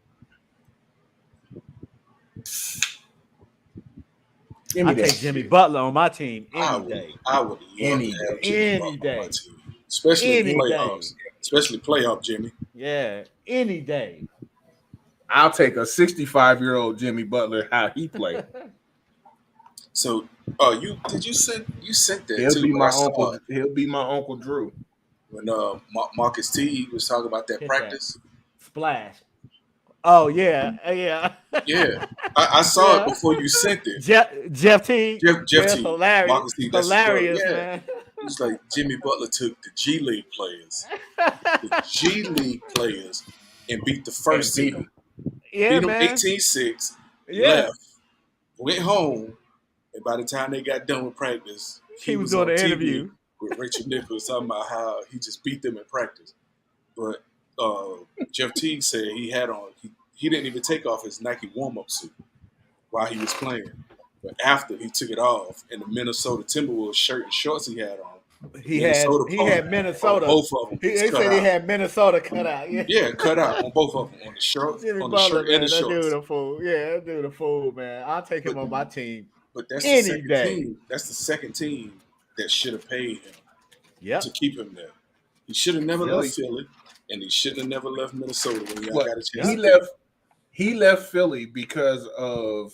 B: Give me
A: I
B: that
A: take Jimmy
B: shit.
A: Butler on my team
C: I
A: any
C: would
A: day.
C: love
B: Any
C: to have
B: day.
C: Jimmy
A: Any
C: Butler on
A: day.
C: my team. Especially
A: Any
C: playoffs. Especially playoff Jimmy.
A: Yeah, any day.
B: I'll take a 65-year-old Jimmy Butler how he played.
C: So you sent that
B: He'll
C: too,
B: be
C: but
B: my
C: I saw
B: uncle.
C: it
B: He'll be my Uncle Drew.
C: when Marcus T was talking about that
A: Hit
C: practice.
A: Splash. Oh yeah, yeah.
C: Yeah. I saw
A: Yeah.
C: it before you sent it.
A: Jeff T.
C: Jeff
A: Yeah,
C: T.
A: hilarious.
C: Marcus T. That's his brother.
A: Hilarious,
C: Yeah.
A: man.
C: He's like Jimmy Butler took the G League players, the G League players, and beat the first
B: And beat
C: team.
A: Yeah,
C: Beat them
A: man.
C: 18-6,
A: Yeah.
C: left, went home, and by the time they got done with practice,
A: He was doing
C: on
A: the
C: TV
A: interview.
C: with Rachel Nichols talking about how he just beat them in practice. But Jeff Teague said he had on, he didn't even take off his Nike warm-up suit while he was playing. But after he took it off, and the Minnesota Timberwolves shirt and shorts he had on,
A: He had
C: on
A: Minnesota.
C: both of them.
A: They
C: was cut
A: said he
C: out.
A: had Minnesota cut out. Yeah.
C: Yeah, cut out on both of them, on the shirt,
A: Jimmy
C: on the
A: Butler,
C: shirt
A: man,
C: and the
A: that dude
C: shorts.
A: a fool. Yeah, that dude a fool, man. I'll take him on my team.
C: But that's
A: Any
C: the second
A: day.
C: team. That's the second team that should have paid him
A: Yep.
C: to keep him there. He should have never
B: Really?
C: left Philly, and he shouldn't have never left Minnesota when y'all
B: What?
C: got a chance.
B: He
C: to
B: left. He left Philly because of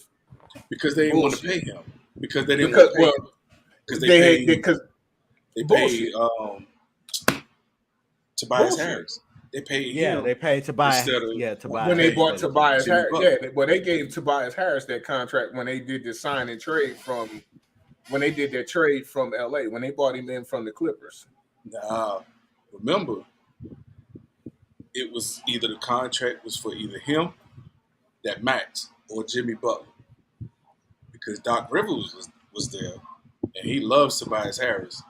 C: because they didn't want to
B: bullshit.
C: pay him. Because they didn't
B: because
C: want to pay
B: well
C: him. Because
B: they
C: paid
B: because
C: Tobias
B: bullshit.
C: Harris. They paid
A: Yeah,
C: him.
A: they paid Tobias.
C: Instead of
A: Tobias.
B: when they
C: Hey,
B: bought Tobias
C: Jimmy
B: Harris,
C: Butler.
B: yeah, well they gave Tobias Harris that contract when they did the sign and trade from when they did their trade from LA when they bought him in from the Clippers.
C: Nah, remember, it was either the contract was for either him, that max, or Jimmy Butler, because Doc Rivers was there, and he loves Tobias Harris.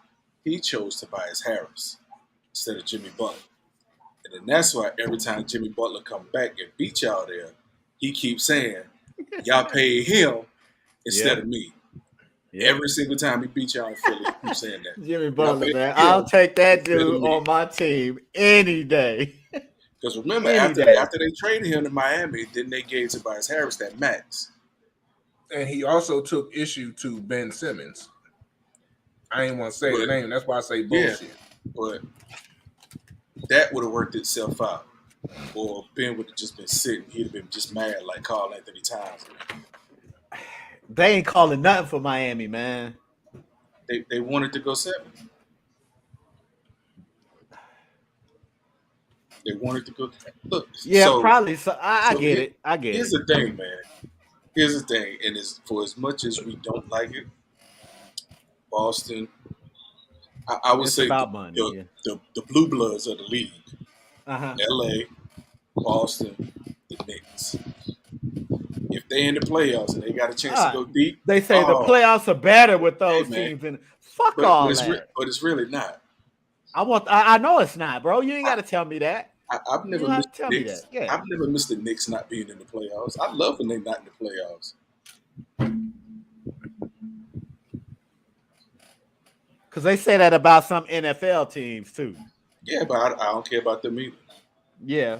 C: He chose Tobias Harris instead of Jimmy Butler, and then that's why every time Jimmy Butler come back and beat y'all there, he keeps saying, Y'all paid him instead
A: Yeah.
C: of me.
A: Yeah.
C: Every single time he beat y'all in Philly, he keeps saying that.
A: Jimmy
C: Y'all
A: Butler,
C: paid
A: man.
C: him
A: I'll take that
C: instead of
A: dude
C: me.
A: on my team any day.
C: Because remember,
A: Any
C: after
A: day.
C: after they traded him to Miami, then they gave Tobias Harris that max.
B: And he also took issue to Ben Simmons. I ain't want to say his
C: But
B: name. That's why I say
C: yeah,
B: bullshit.
C: but that would have worked itself out. Or Ben would have just been sitting. He'd have been just mad like Carl Anthony Towns.
A: They ain't calling nothing for Miami, man.
C: They wanted to go 7. They wanted to go. Look,
A: Yeah, probably. So I
C: so
A: get it. I get
C: here's
A: it.
C: the thing, man. Here's the thing, and it's for as much as we don't like it, Boston. I would
A: It's
C: say
A: about money. Yeah.
C: the blue bloods of the league.
A: Uh-huh.
C: L.A., Boston, the Knicks. If they in the playoffs and they got a chance to go deep,
A: They say the
C: oh,
A: playoffs are better with
C: hey
A: those
C: man.
A: teams, and fuck all that.
C: But it's really not.
A: I know it's not, bro. You ain't got to tell me that.
C: I've
A: You
C: never
A: don't have
C: missed
A: to
C: the
A: tell me that.
C: Knicks.
A: Yeah.
C: I've never missed the Knicks not being in the playoffs. I love when they're not in the playoffs.
A: Because they say that about some NFL teams too.
C: Yeah, but I don't care about them either.
A: Yeah.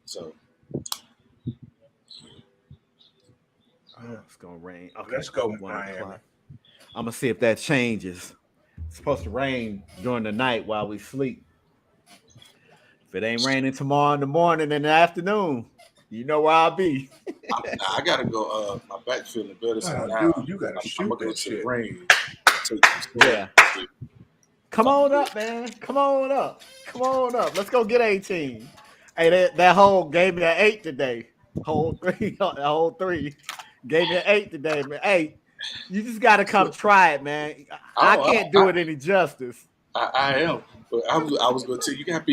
C: So
A: Oh, it's gonna rain. Okay,
B: Let's go,
A: 1
B: Miami.
A: o'clock. I'm gonna see if that changes. It's supposed to rain during the night while we sleep. If it ain't raining tomorrow in the morning and the afternoon, you know where I'll be.
C: I gotta go. My back feeling better, so
B: Oh,
C: now
B: dude, you gotta
C: I'm
B: shoot
C: gonna go
B: that
C: to the
B: shit.
C: range and take some steps.
A: Yeah. Come on up, man. Come on up. Come on up. Let's go get 18. Hey, that whole gave me an 8 today. Whole 3, whole 3. Gave me an 8 today, man. Hey, you just gotta come try it, man. I
C: Oh,
A: can't do it any justice.
C: I am, but I was gonna tell you, you gotta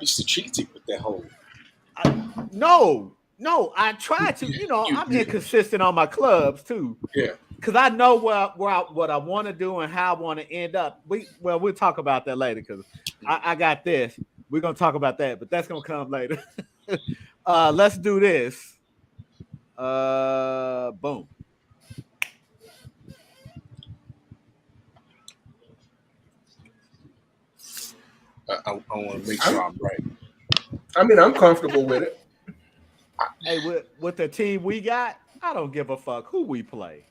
C: be strategic with that hole.
A: No, I try to. I'm
C: You
A: inconsistent on my clubs too,
C: yeah.
A: because I know what I want to do and how I want to end up. We'll talk about that later because I got this. We're gonna talk about that, but that's gonna come later. Let's do this. Boom.
C: I want to make sure I'm right.
B: I mean, I'm comfortable with it.
A: Hey, with the team we got, I don't give a fuck who we play.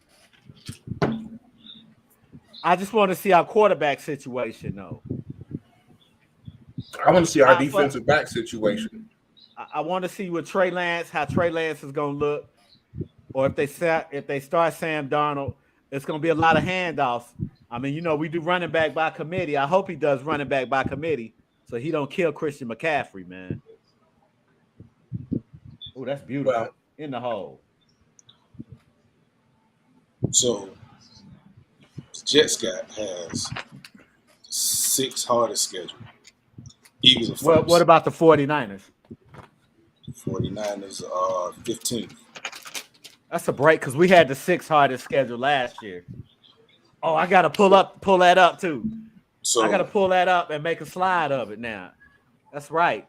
A: I just want to see our quarterback situation, though.
B: I want to see our
A: I, for,
B: defensive back situation.
A: I want to see what how Trey Lance is gonna look, or if they start Sam Darnold, it's gonna be a lot of handoffs. I mean, we do running back by committee. I hope he does running back by committee, so he don't kill Christian McCaffrey, man. Oh, that's beautiful
B: Well,
A: in the hole.
C: So the Jets has 6 hardest schedule. Eagles are
A: Well, what
C: first.
A: about the 49ers?
C: 49ers are 15th.
A: That's a break because we had the 6th hardest schedule last year. Oh, I gotta pull that up too. I gotta
C: So
A: pull that up and make a slide of it now. That's right.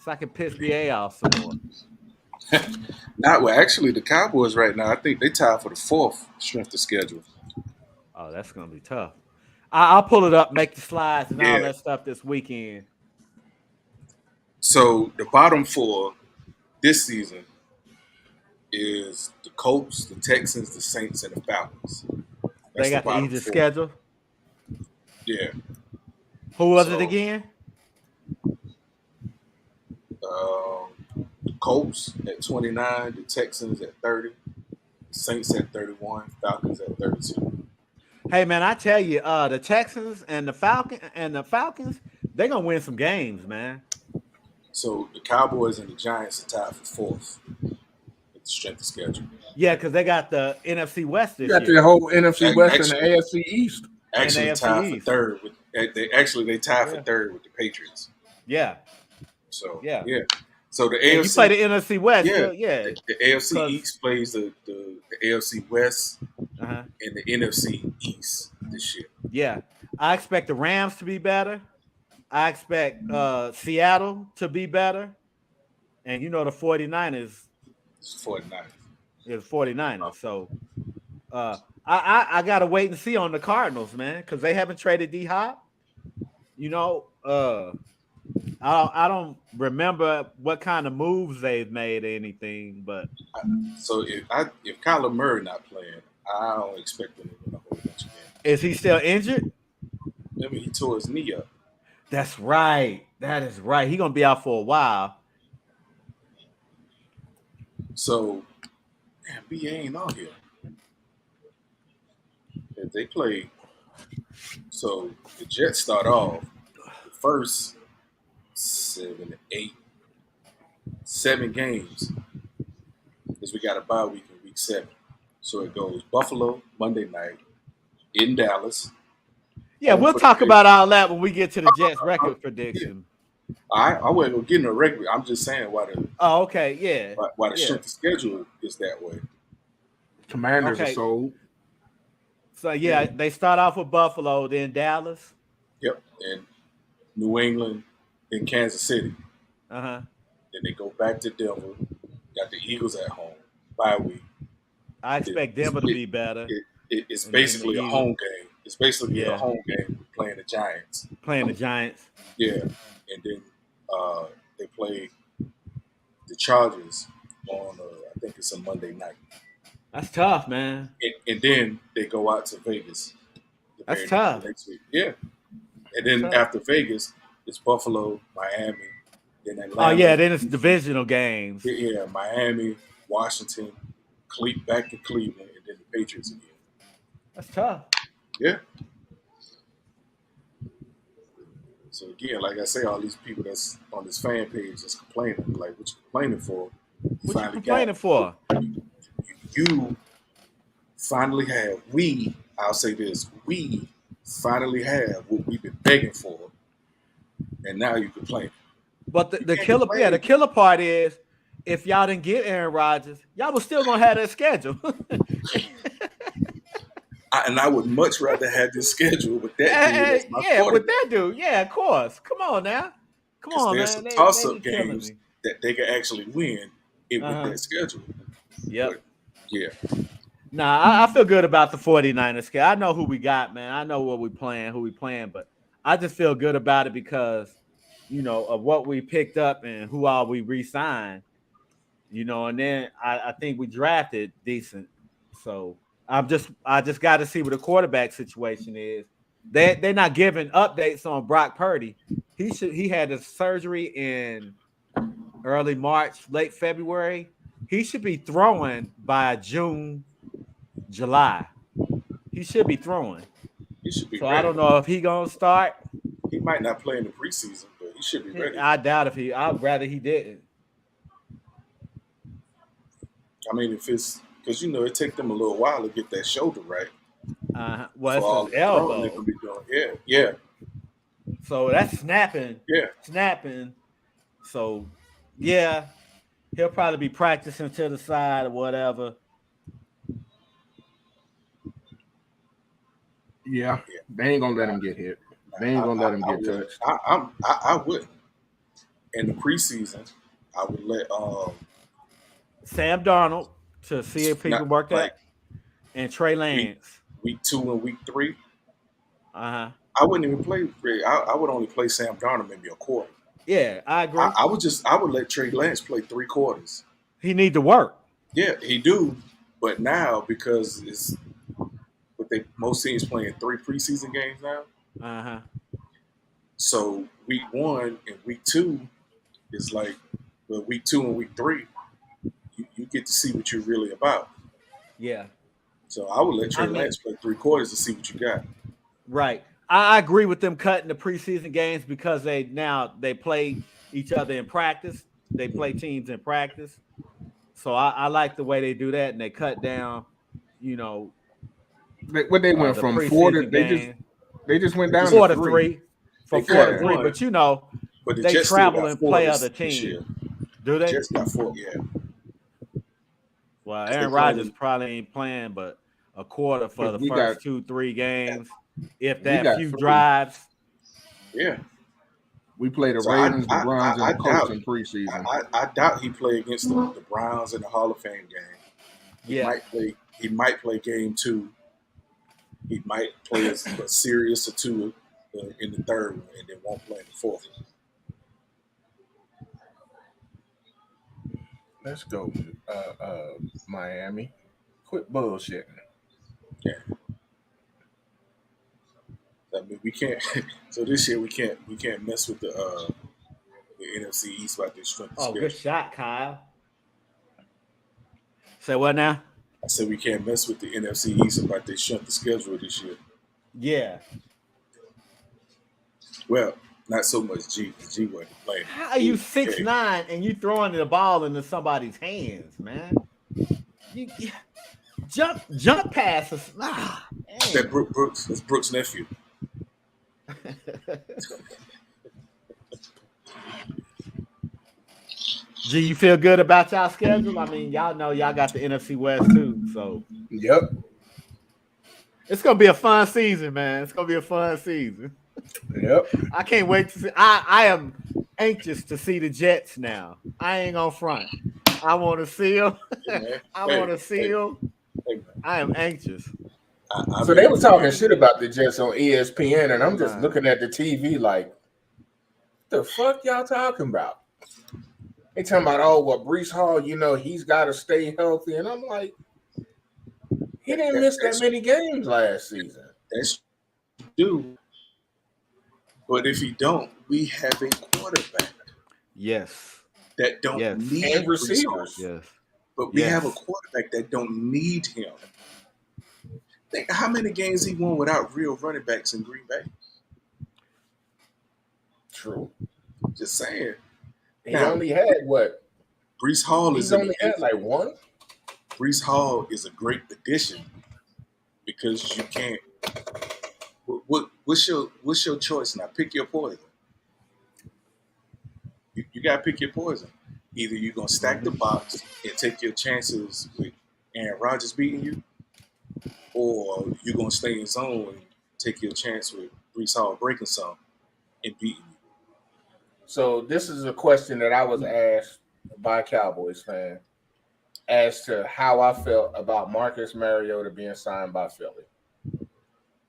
A: So I can piss BA off some more.
C: actually the Cowboys right now, I think they tied for the 4th strength of schedule.
A: Oh, that's gonna be tough. I'll pull it up, make the slides and all
C: Yeah.
A: that stuff this weekend.
C: So the bottom 4 this season is the Colts, the Texans, the Saints, and the Falcons.
A: They
C: That's the
A: got the
C: bottom
A: easiest
C: 4.
A: schedule.
C: Yeah.
A: Who was it
C: So
A: again?
C: the Colts at 29, the Texans at 30, Saints at 31, Falcons at 32.
A: Hey man, I tell you, the Texans and the Falcons, they're gonna win some games, man.
C: So the Cowboys and the Giants are tied for 4th with the strength of schedule.
A: Yeah, because they got the NFC West
B: you
A: this
B: got the
A: year
B: whole NFC West and the
C: Actually,
B: AFC East.
A: and
C: actually
A: AFC
C: tied for
A: East.
C: 3rd with they tied for
A: Yeah,
C: 3rd with the Patriots.
A: yeah,
C: So
A: yeah,
C: yeah. So the
A: yeah. You play
C: AFC,
A: the NFC West,
C: yeah,
A: yeah,
C: the AFC
A: because
C: East plays the AFC West
A: uh-huh.
C: and the NFC East this year.
A: Yeah. I expect the Rams to be better. I expect Seattle to be better. And the 49ers
C: It's 49.
A: is 49ers. So I gotta wait and see on the Cardinals, man, because they haven't traded D Hop. You know, I don't remember what kind of moves they've made or anything, but
C: So if Kyler Murray not playing, I don't expect him to win a whole bunch of games.
A: is he still injured?
C: I mean, he tore his knee up.
A: That's right. That is right. He's gonna be out for a while.
C: So, man, B ain't on here. If they play, so the Jets start off the first 7 games because we got a bye week in week 7. So it goes Buffalo Monday night in Dallas.
A: Yeah,
C: home
A: we'll
C: for the
A: talk
C: Patriots.
A: about all that when we get to the Jets record
C: Yeah.
A: prediction.
C: I wasn't gonna get in a record. I'm just saying why the
A: Oh, okay, yeah.
C: why the
A: Yeah.
C: strength of schedule is that way.
B: Commanders are
A: Okay.
B: sold.
A: So yeah, they start off with Buffalo, then Dallas.
C: Yep, and New England, then Kansas City.
A: Uh-huh.
C: Then they go back to Denver. Got the Eagles at home. Bye week.
A: I expect Denver to be better.
C: It's
A: And then the
C: basically a
A: Eagles.
C: home game. It's basically a
A: Yeah.
C: home game playing the Giants.
A: Playing the Giants.
C: Yeah, and then they play the Chargers on I think it's a Monday night,
A: That's tough, man.
C: and then they go out to Vegas. The
A: That's
C: very
A: tough.
C: next week. Yeah, and then
A: Tough.
C: after Vegas, it's Buffalo, Miami, then Atlanta.
A: Oh yeah, then it's divisional games.
C: Yeah, Miami, Washington, back to Cleveland, and then the Patriots again.
A: That's tough.
C: Yeah. So again, like I say, all these people that's on this fan page that's complaining, like, what you complaining for?
A: What you complaining for?
C: You finally have. I'll say this: we finally have what we've been begging for, and now you complain.
A: But the
C: can't
A: killer,
C: complain.
A: the killer part is if y'all didn't get Aaron Rodgers, y'all was still gonna have that schedule.
C: I would much rather have this schedule with that dude as my
A: yeah, with
C: quarterback.
A: that dude. Yeah, of course. Come on now. Come
C: 'Cause
A: on,
C: there's
A: man.
C: some
A: They
C: toss-up
A: be killing
C: games
A: me.
C: that they can actually win with that schedule.
A: Yep.
C: But, yeah.
A: Nah, I feel good about the 49ers schedule. I know who we got, man. I know what we playing, but I just feel good about it because, of what we picked up and who all we re-signed, and then I think we drafted decent. So I just got to see what the quarterback situation is. They're not giving updates on Brock Purdy. He had a surgery in early March, late February. He should be throwing by June, July. He should be throwing.
C: He should be
A: So
C: ready.
A: I don't know if he gonna start.
C: He might not play in the preseason, but he should be ready.
A: I doubt if he. I'd rather he didn't.
C: I mean, if it's because it takes them a little while to get that shoulder right.
A: Well,
C: For all
A: it's
C: the
A: his
C: throwing they're
A: elbow.
C: gonna be doing. Yeah.
A: So that's snapping. So yeah, he'll probably be practicing to the side or whatever.
B: Yeah, they ain't gonna let him get hit. They ain't gonna let him get touched.
C: I wouldn't. In the preseason, I would let
A: Sam Darnold to see if he can work
C: like
A: that, and Trey Lance.
C: week 2 and week 3.
A: I
C: wouldn't even play. I would only play Sam Darnold maybe a quarter.
A: Yeah, I agree.
C: I would let Trey Lance play 3 quarters.
A: He need to work.
C: Yeah, he do. But now because it's most teams playing 3 preseason games now. So week 1 and week 2 is like, well, week 2 and week 3, you get to see what you're really about.
A: Yeah.
C: So I would let Trey Lance play 3 quarters to see what you got.
A: Right. I agree with them cutting the preseason games because they play each other in practice. They play teams in practice. So I like the way they do that, and they cut down,
B: What they went
A: the
B: from 4 to
A: preseason
B: they just went down
A: 4
B: to
A: to
B: 3.
A: 3. From 4 to 3, but
C: But the
A: they
C: Jets still
A: travel
C: got
A: and
C: 4
A: play
C: this
A: other
C: year.
A: teams. Do they?
C: Jets got 4, yeah.
A: Well,
C: They
A: Aaron
C: playing
A: Rodgers probably ain't playing, but a quarter for the
B: We
A: first
B: got-
A: 2-3 games. If
B: we
A: that
B: got
A: few
B: 3.
A: drives.
C: Yeah.
B: We play the
C: So
B: Ravens, the Browns, and the Colts
C: doubt
B: in preseason.
C: I doubt he play against the Browns in the Hall of Fame game. He
A: Yeah.
C: might play. He might play game 2. He might play a series or 2 in the third one, and then won't play in the fourth one.
B: Let's go, Miami. Quit bullshitting.
C: Yeah. I mean, we can't. So this year we can't mess with the NFC East about their strength of
A: Oh,
C: schedule.
A: good shot, Kyle. Say what now?
C: I said we can't mess with the NFC East about their strength of schedule this year.
A: Yeah.
C: Well, not so much G, because G wasn't playing.
A: How are you
C: Okay.
A: 6'9" and you throwing the ball into somebody's hands, man? You jump passes.
C: That Brooks, that's Brooks' nephew.
A: G, you feel good about y'all schedule? I mean, y'all know y'all got the NFC West too, so
B: Yep.
A: it's gonna be a fun season, man. It's gonna be a fun season.
B: Yep.
A: I can't wait to see. I am anxious to see the Jets now. I ain't gonna front. I want to see them.
C: Yeah,
A: I want to see them.
C: Hey,
A: I am anxious.
B: So they were talking shit about the Jets on ESPN, and I'm just looking at the TV like, the fuck y'all talking about? They talking about, oh, well, Brees Hall, he's got to stay healthy. And I'm like, he didn't miss that many games last season.
C: That's true. But if he don't, we have a quarterback
A: Yes.
C: that don't need
B: And receivers.
C: Brees Hall.
A: Yes.
C: But we have a quarterback that don't need him. Think how many games he won without real running backs in Green Bay.
B: True.
C: Just saying.
B: He only had what?
C: Brees Hall
B: He's only had like one?
C: Brees Hall is a great addition because you can't. What's your choice now? Pick your poison. You gotta pick your poison. Either you're gonna stack the box and take your chances with Aaron Rodgers beating you, or you're gonna stay in zone and take your chance with Brees Hall breaking some and beating you.
B: So this is a question that I was asked by a Cowboys fan as to how I felt about Marcus Mariota being signed by Philly.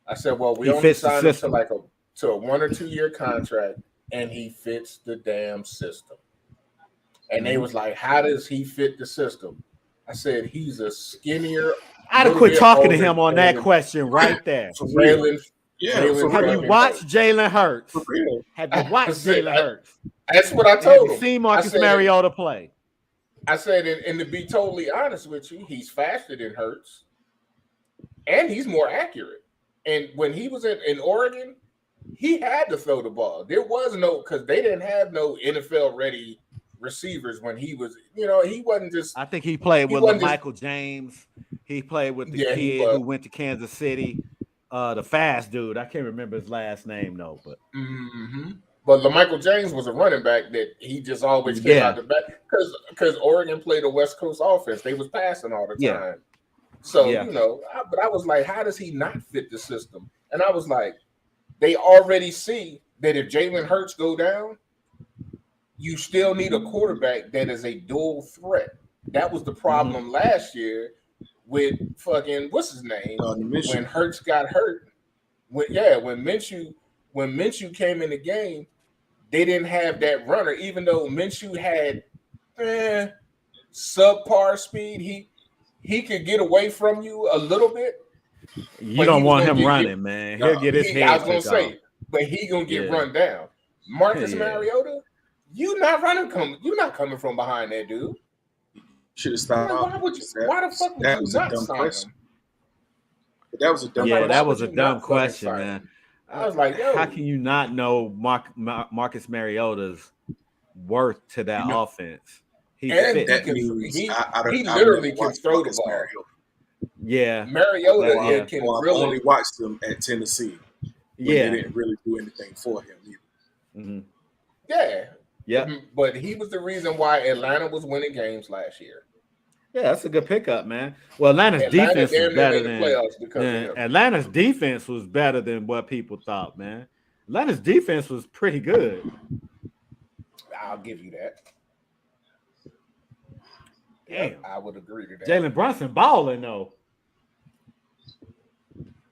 B: I said, well, we only signed him to a 1 or 2 year contract, and he fits the damn system. And they was like, how does he fit the system? I said, he's a skinnier.
A: I'd have quit talking to him on that question right there. Have you watched Jalen Hurts?
C: For real.
A: Have you watched Jalen Hurts?
B: That's what I told him.
A: Have you seen Marcus Mariota play?
B: I said, and to be totally honest with you, he's faster than Hurts, and he's more accurate. And when he was in Oregon, he had to throw the ball. There was no, because they didn't have no NFL ready receivers when he was, he wasn't just.
A: I think he played with Michael James. He played with the kid who went to Kansas City. The fast dude. I can't remember his last name though, but.
B: Mm-hmm. But LaMichael James was a running back that he just always came out the back because Oregon played a West Coast offense. They was passing all the time.
A: Yeah.
B: So, but I was like, how does he not fit the system? And I was like, they already see that if Jalen Hurts go down, you still need a quarterback that is a dual threat. That was the problem last year with fucking, what's his name? When Hurts got hurt. When Minshew came in the game, they didn't have that runner, even though Minshew had subpar speed. He could get away from you a little bit.
A: You don't want him running, man. He'll get his head.
B: I was gonna say, but he gonna get run down. Marcus Mariota, you're not coming from behind that dude.
C: Should have stopped.
B: Why the fuck would you not sign him?
C: But that was a dumb question.
A: Yeah, that was a dumb question, man.
B: I was like, yo,
A: how can you not know Marcus Mariota's worth to that offense? He literally
B: can throw the ball.
A: Yeah,
B: Mariota can really.
C: I only watched him at Tennessee. They didn't really do anything for him either.
B: Mm-hmm.
A: Yeah.
B: But he was the reason why Atlanta was winning games last year.
A: Yeah, that's a good pickup, man. Well, Atlanta's defense was better than what people thought, man. Atlanta's defense was pretty good.
B: I'll give you that.
A: Damn.
B: Yep, I would agree to that.
A: Jalen Brunson balling though.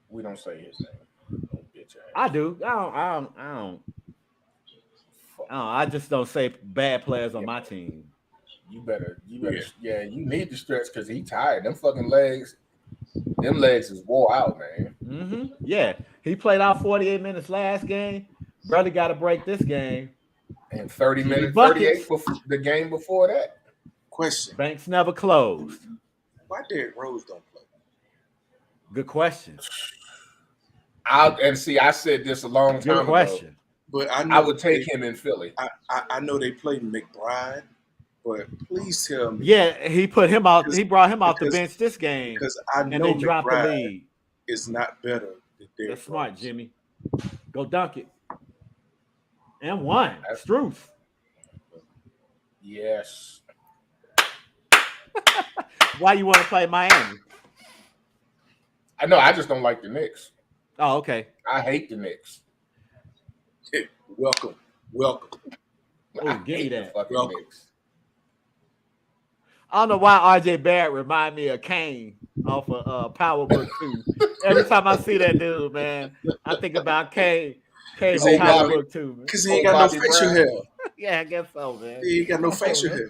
B: We don't say his name. Oh, bitch ass.
A: I do. I just don't say bad players on my team.
B: You better. Yeah, you need to stretch because he tired. Them fucking legs. Them legs is wore out, man.
A: Mm-hmm. Yeah, he played out 48 minutes last game. Brother got to break this game.
B: And 30
A: Jimmy
B: minutes,
A: buckets.
B: 38 for the game before that.
C: Question:
A: Banks never closed.
C: Why Derrick Rose don't play?
A: Good question.
B: I said this a long time
A: Good question.
B: ago.
C: But
B: I would take him in Philly.
C: I know they played McBride, but please tell me.
A: Yeah, he put him out. He brought him off the bench this game
C: because I
A: and
C: know
A: they dropped the
C: McBride
A: lead.
C: is not better than Derrick
A: That's smart,
C: Rose.
A: Jimmy. Go dunk it. And one. Struth.
B: Yes.
A: Why you want to play Miami?
B: I know. I just don't like the Knicks.
A: Oh, okay.
B: I hate the Knicks.
C: Welcome.
A: Oh, give me that.
B: Fucking Knicks.
A: I don't know why RJ Barrett remind me of Kane off of Power Book 2. Every time I see that dude, man, I think about Kane from Power Book 2.
C: Because he ain't got no facial hair.
A: Yeah, I guess so, man.
C: He ain't got no facial hair.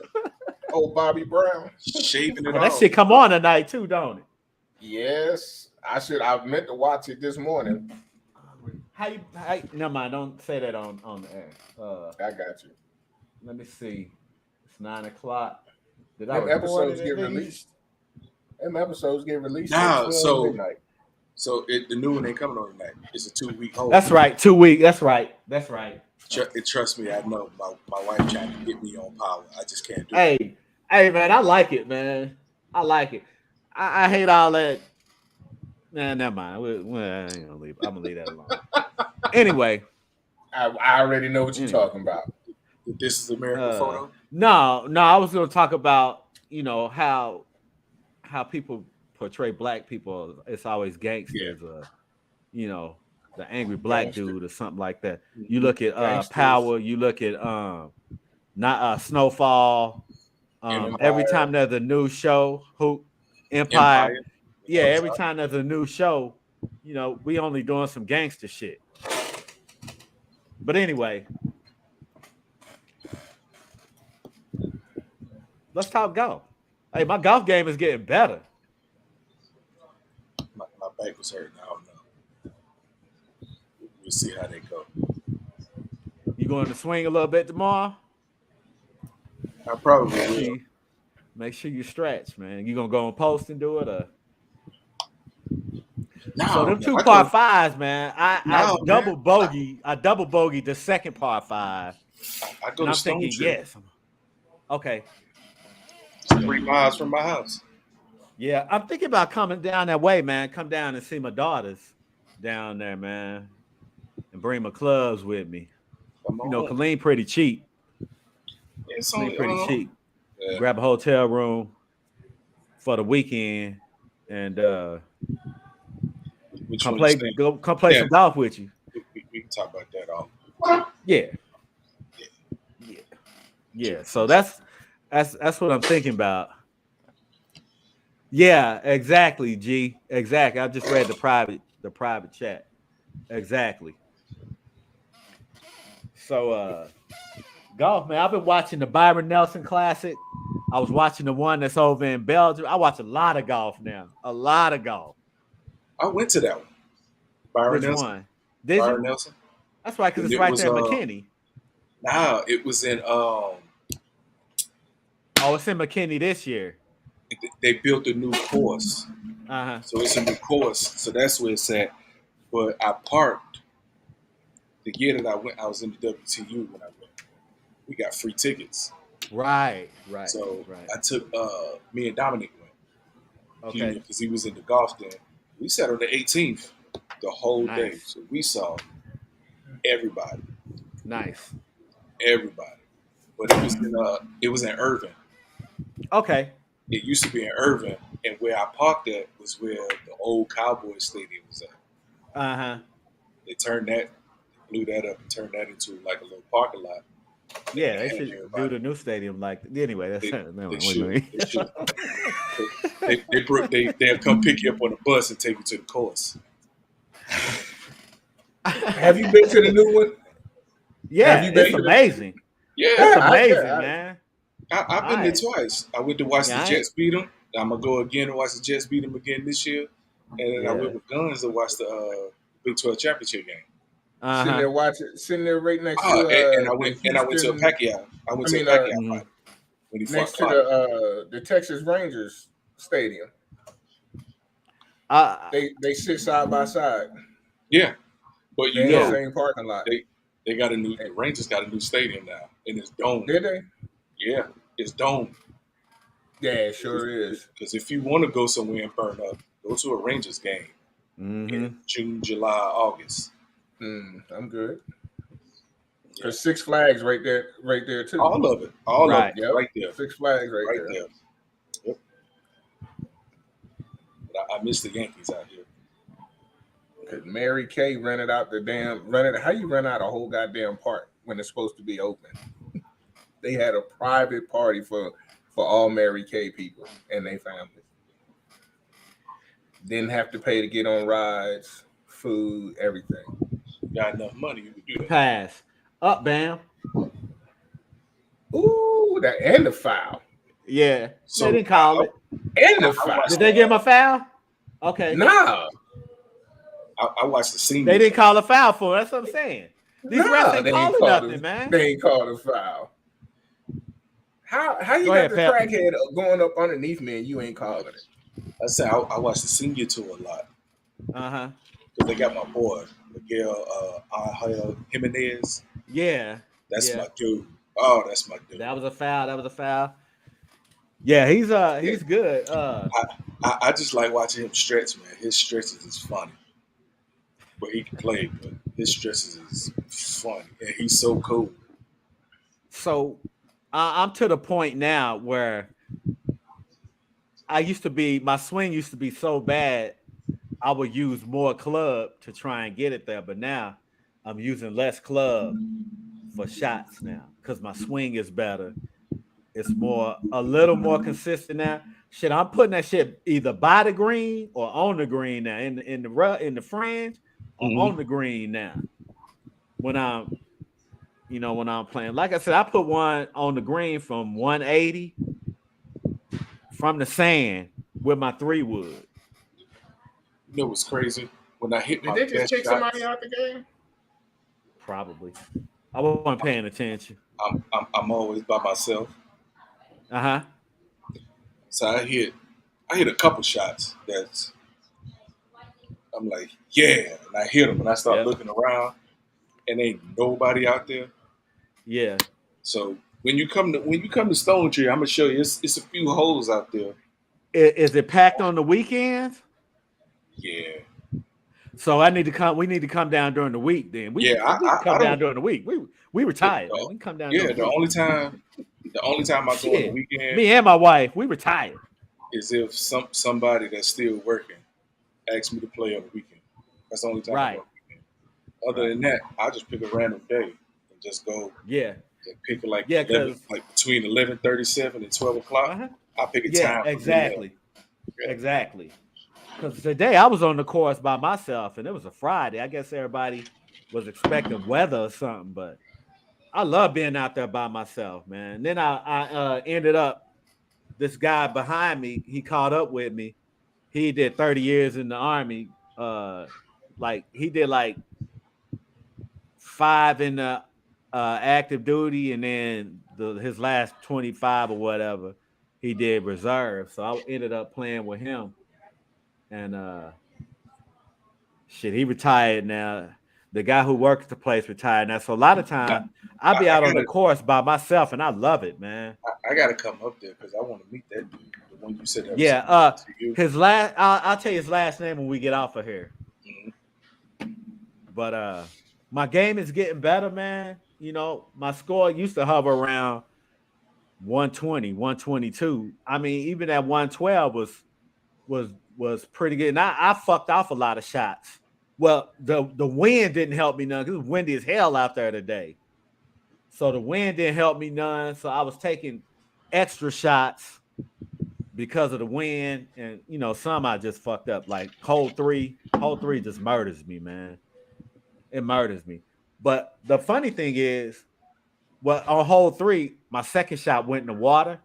B: Oh, Bobby Brown.
C: Shaving it
A: That
C: off.
A: shit come on tonight too, don't it?
B: Yes. I meant to watch it this morning.
A: Never mind, don't say that on the air.
B: I got you.
A: Let me see. It's 9:00. Did
B: Them episodes get released.
C: Now, so the new one ain't coming on tonight. It's a 2-week hold.
A: That's right. 2 weeks. That's right.
C: Trust me, I know. My wife trying to get me on Power. I just can't do it.
A: Hey, man, I like it, man. I like it. I hate all that. Nah, never mind. I ain't gonna leave. I'm gonna leave that alone. Anyway,
B: I already know what you're talking about.
C: This is American Photo.
A: No, I was gonna talk about how people portray black people. It's always gangsters, the angry black dude or something like that. You look at Power. You look at not Snowfall. Every time there's a new show, Empire. Yeah, every time there's a new show, we only doing some gangster shit. But anyway, let's talk golf. Hey, my golf game is getting better.
C: My back was hurting. I don't know. We'll see how they go.
A: You going to swing a little bit tomorrow?
C: I probably will.
A: Make sure you stretch, man. You gonna go on post and do it, or?
C: No,
A: so them two par fives, man. I double bogeyed the second par five.
C: I go to Stone
A: thinking, yes. Okay.
C: 3 miles from my house.
A: Yeah, I'm thinking about coming down that way, man. Come down and see my daughters down there, man, and bring my clubs with me. Colleen pretty cheap.
C: It's
A: only pretty cheap.
C: Yeah.
A: Grab a hotel room for the weekend and come play some golf with you.
C: We can talk about that all.
A: Yeah. So that's what I'm thinking about. Yeah, exactly, G. Exactly. I just read the private chat. Exactly. So golf, man. I've been watching the Byron Nelson Classic. I was watching the one that's over in Belgium. I watch a lot of golf now. A lot of golf.
C: I went to that one. Byron
A: Which
C: Nelson.
A: one? Did
C: Byron
A: you?
C: Nelson.
A: That's right, because it's right there in McKinney.
C: Nah, it was in
A: Oh, it's in McKinney this year.
C: They built a new course.
A: Uh-huh.
C: So it's a new course. So that's where it's at. But I parked the year that I went. I was in the WTU when I went. We got free tickets.
A: Right.
C: So I took me and Dominic went.
A: Okay.
C: Because he was in the golf then. We sat on the 18th the whole day. So we saw everybody.
A: Nice.
C: Everybody. But it was in Irving.
A: Okay.
C: It used to be in Irving, and where I parked at was where the old Cowboys stadium was at.
A: Uh-huh.
C: They turned that blew that up and turned that into like a little parking lot.
A: Yeah, they
C: And
A: should do
C: everybody,
A: the new stadium like. Anyway, that's
C: they,
A: never
C: they
A: mind. Wait a
C: should,
A: minute.
C: they should. They'll come pick you up on the bus and take you to the course.
B: Have you been to the new one? Have
A: Yeah,
B: you been
A: it's
B: to the?
A: amazing. It's
C: Yeah,
B: Yeah,
A: amazing, man.
C: I've been there
A: I
C: twice. I went to watch the
A: yeah, I ain't,
C: Jets beat them. I'm gonna go again and watch the Jets beat them again this year. And then I
A: yeah.
C: went with Guns to watch the Big 12 championship game.
B: sitting
A: Uh-huh.
B: there watching, sitting there right next to
C: And
B: the
C: I went to a
B: Houston.
C: Pacquiao. I went
B: I
C: to a
B: mean,
C: Pacquiao
A: Mhm.
C: fight when he fought
B: next to
C: Cotto.
B: the Texas Rangers stadium.
A: Uh,
B: They sit side by side.
C: Yeah, but
B: They
C: you
B: in the
A: yeah.
C: know
B: same parking lot.
C: they got a new
B: Hey,
C: the Rangers got a new stadium now and it's dome.
B: did they?
C: Yeah, it's dome.
B: Yeah, it sure is.
C: Because if you want to go somewhere and burn up, go to a Rangers game
A: Mm-hmm.
C: in June, July, August.
B: I'm good.
C: Yeah,
B: Cause Six Flags right there too.
C: all of
A: Right.
C: it,
B: Yep,
C: right there,
B: Six Flags right
C: right
B: there.
C: there. Yep. But I miss the Yankees out here.
B: Cause Mary Kay rented. How you rent out a whole goddamn park when it's supposed to be open? They had a private party for all Mary Kay people and their families. Didn't have to pay to get on rides, food, everything.
C: Got enough money, you could do that.
A: Pass. Up, bam.
B: Ooh, that and the foul.
A: Yeah. They
C: So
A: didn't call it.
B: And the
C: I
B: foul.
C: watched
A: Did they give him a foul? Okay.
B: Nah.
C: I watched the senior.
A: They didn't call a foul for it. That's what I'm saying. These refs ain't
B: They ain't
A: calling
B: called
A: nothing, man.
B: They ain't called a foul. How you
A: Go
B: got
A: ahead,
B: the
A: Pep.
B: crackhead going up underneath me and you ain't calling it?
C: I said I watched the senior tour a lot
A: Uh-huh.
C: because they got my boy Miguel Angel Jimenez.
A: Yeah.
C: That's
A: Yeah.
C: my dude. Oh, that's my dude.
A: That was a foul. That was a foul. Yeah, he's
B: Yeah.
A: good.
C: I just like watching him stretch, man. His stretches is funny. But he can play, but his stretches is funny. And he's so cool.
A: So I'm to the point now where my swing used to be so bad, I would use more club to try and get it there. But now I'm using less club for shots now because my swing is better. It's a little more consistent now. Shit, I'm putting that shit either by the green or on the green now, in the fringe or on
C: Mm-hmm.
A: the green now. When I'm playing, like I said, I put one on the green from 180 from the sand with my 3-wood.
C: You know what's crazy? When I hit
B: Did
C: my
B: they just
C: best
B: kick somebody
C: shots,
B: out the game?
A: Probably. I wasn't paying attention.
C: I'm always by myself.
A: Uh-huh.
C: So I hit a couple shots that's I'm like, yeah, and I hit them, and I start
A: Yep.
C: looking around, and ain't nobody out there.
A: Yeah.
C: So when you come to Stone Tree, I'm gonna show you. It's a few holes out there.
A: Is it packed on the weekends?
C: Yeah,
A: So we need to come down during the week then.
C: yeah.
A: We can come
C: I
A: down
C: don't.
A: during the week. We retired, man.
C: The,
A: We can come down
C: yeah,
A: during the week.
C: the only time I go on the
A: Shit.
C: weekend
A: Me and my wife, we retired.
C: is if somebody that's still working asks me to play on the weekend. That's the only time I
A: Right.
C: go on the weekend. Other than that, I just pick a random day and just go
A: Yeah.
C: and pick it like
A: Yeah,
C: 11,
A: because
C: like between 11:37 and 12 o'clock.
A: uh-huh.
C: I pick a
A: Yeah,
C: time.
A: exactly.
C: Yeah.
A: Exactly. Because today I was on the course by myself and it was a Friday. I guess everybody was expecting weather or something, but I love being out there by myself, man. And then I ended up, this guy behind me, he caught up with me. He did 30 years in the army. Like he did like 5 in the active duty, and then his last 25 or whatever, he did reserve. So I ended up playing with him, and shit, he retired now. The guy who works at the place retired now. So a lot of
C: Now,
A: time I'll
C: I,
A: be
C: I
A: out on the
C: gotta
A: course by myself, and I love it, man.
C: I gotta come up there because I want to meet that dude. The one you said that was
A: Yeah.
C: to you.
A: His last, I'll tell you his last name when we get off of here.
C: Mhm.
A: But my game is getting better, man. You know, my score used to hover around 120, 122. I mean, even at 112 was pretty good. And I fucked off a lot of shots Well, the wind didn't help me none because it was windy as hell out there today. So the wind didn't help me none. So I was taking extra shots because of the wind, and some I just fucked up. Like hole three just murders me, man. It murders me. But the funny thing is, well, on hole three, my second shot went in the water.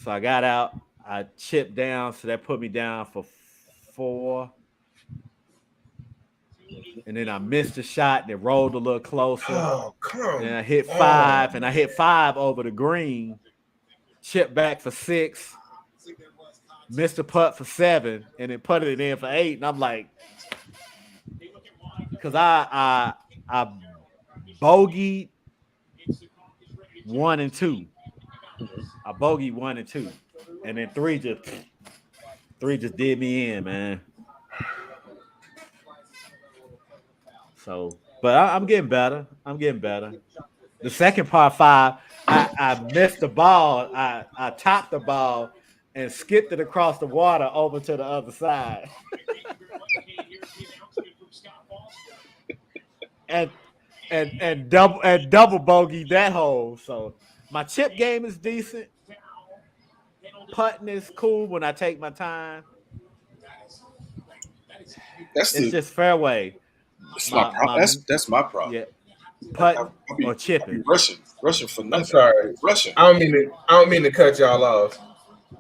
A: So I got out, I chipped down, so that put me down for 4. And then I missed a shot that rolled a little closer.
B: Oh, come
A: Then I hit
B: on,
A: 5, and I
B: man.
A: hit 5 over the green, chipped back for 6, missed a putt for 7, and then putted it in for 8. And I'm like, because I bogeyed 1 and 2. I bogeyed 1 and 2, and then three just did me in, man. So, but I'm getting better. I'm getting better. The second par 5, I missed the ball. I topped the ball and skipped it across the water over to the other side. and double bogey that hole. So my chip game is decent. Putting is cool when I take my time.
C: That's
A: It's
C: the
A: just fairway.
C: that's my
A: My
C: problem.
A: my
C: That's my problem.
A: yeah,
C: I, I,
A: putting
C: I
A: or
C: be I be
A: chipping.
C: rushing for
B: I'm
C: nothing.
B: sorry.
C: Rushing.
B: I don't mean to cut y'all off,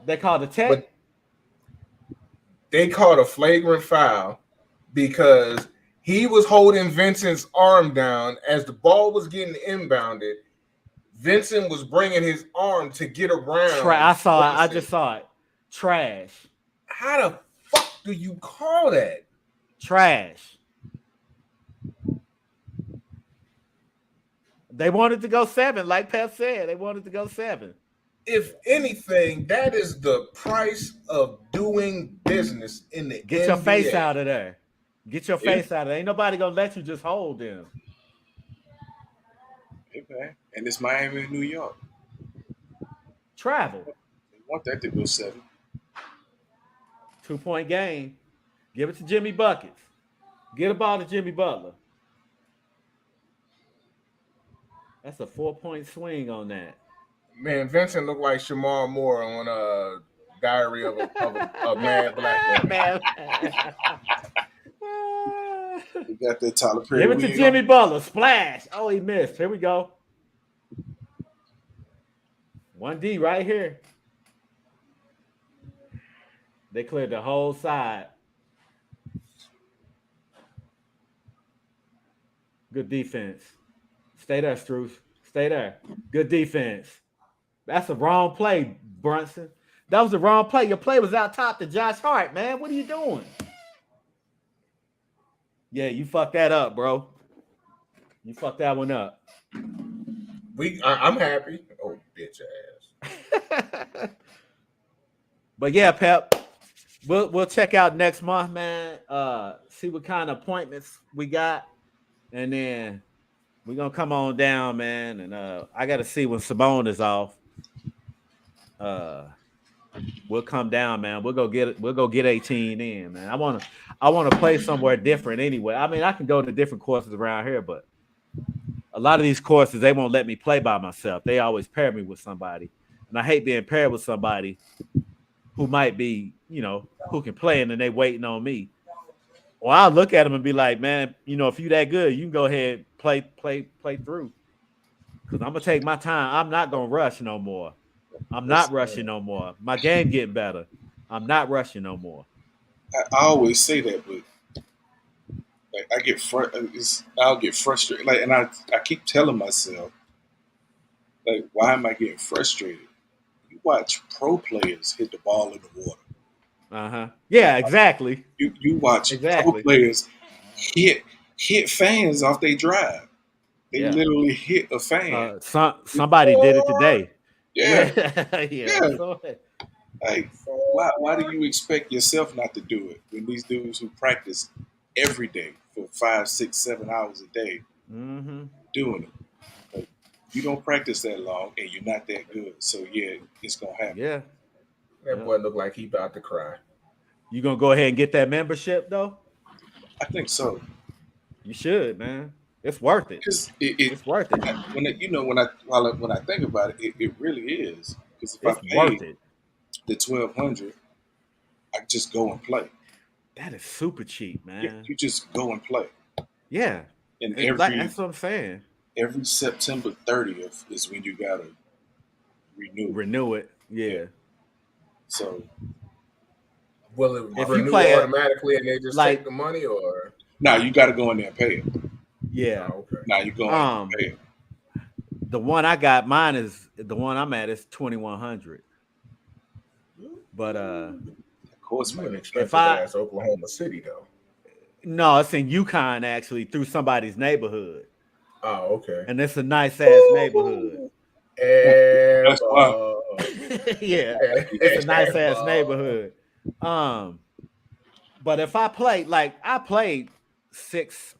A: They call the tech.
B: but they called a flagrant foul because he was holding Vincent's arm down as the ball was getting inbounded. Vincent was bringing his arm to get around
A: I saw it. I
B: Bryson.
A: just saw it. Trash.
B: How the fuck do you call that?
A: Trash. They wanted to go 7, like Pep said. They wanted to go 7.
B: If anything, that is the price of doing business in the
A: Get
B: NBA.
A: your face out of there. Get your
C: Yeah.
A: face out of there. Ain't nobody gonna let you just hold them.
C: Hey, man. And it's Miami and New York.
A: Travel.
C: They want that to go 7.
A: 2-point game. Give it to Jimmy Buckets. Get a ball to Jimmy Butler. That's a 4-point swing on that.
B: Man, Vincent looked like Shamar Moore on Diary of a Mad Black Woman.
A: Man.
C: You got that Tyler Perry
A: Give it to
C: wig
A: Jimmy
C: on.
A: Butler. Splash. Oh, he missed. Here we go. 1D right here. They cleared the whole side. Good defense. Stay there, Struce. Stay there. Good defense. That's a wrong play, Brunson. That was the wrong play. Your play was out top to Josh Hart, man. What are you doing? Yeah, you fucked that up, bro. You fucked that one up.
B: I'm happy. Oh, bitch ass.
A: But yeah, Pep, we'll check out next month, man. See what kind of appointments we got, and then we're gonna come on down, man. And I gotta see when Simone is off. We'll come down, man. We'll go get 18 in, man. I wanna play somewhere different anyway. I mean, I can go to different courses around here, but a lot of these courses they won't let me play by myself. They always pair me with somebody, and I hate being paired with somebody who might be, who can play, and then they waiting on me. Or I'll look at them and be like, man, if you that good, you can go ahead play through. Because I'm gonna take my time. I'm not gonna rush no more. I'm not rushing no more. My game getting better. I'm not rushing no more.
C: I always say that, but like I'll get frustrated. Like, and I keep telling myself, like, why am I getting frustrated? You watch pro players hit the ball in the water.
A: Yeah, exactly.
C: You watch pro players hit fans off their drive. They literally hit a fan.
A: Somebody did it today.
C: Yeah.
A: Yeah. So,
C: like, why do you expect yourself not to do it when these dudes who practice every day for 5, 6, 7 hours a day doing it? Like, you don't practice that long and you're not that good. So yeah, it's gonna happen.
B: Yeah. That boy looked like he about to cry.
A: You gonna go ahead and get that membership though?
C: I think so.
A: You should, man. It's worth it.
C: Because
A: It's worth it.
C: when I think about it, it really is. Because if I
A: It's
C: paid
A: worth it.
C: the 1,200, I just go and play.
A: That is super cheap,
C: Yeah,
A: man.
C: you just go and play.
A: Yeah.
C: And
A: Like that's what I'm saying.
C: every September 30th is when you gotta renew.
A: Renew it.
C: Yeah.
A: Yeah.
C: So
B: Will it
A: If you
B: renew
A: play it
B: automatically and they just
A: like
B: take the money, or
C: now you gotta go in there and pay it.
A: yeah.
B: okay?
C: Now you go in and pay it.
A: The one I got, mine is the one I'm at is 2,100. But
C: Of course,
B: You an
C: man.
B: expensive
A: I
B: ass Oklahoma City though.
A: no, it's in Yukon actually through somebody's neighborhood,
B: Oh, okay.
A: and it's a nice ass neighborhood.
C: That's why.
A: Yeah, it's a nice ass
B: Ever.
A: neighborhood. But if I play like I played six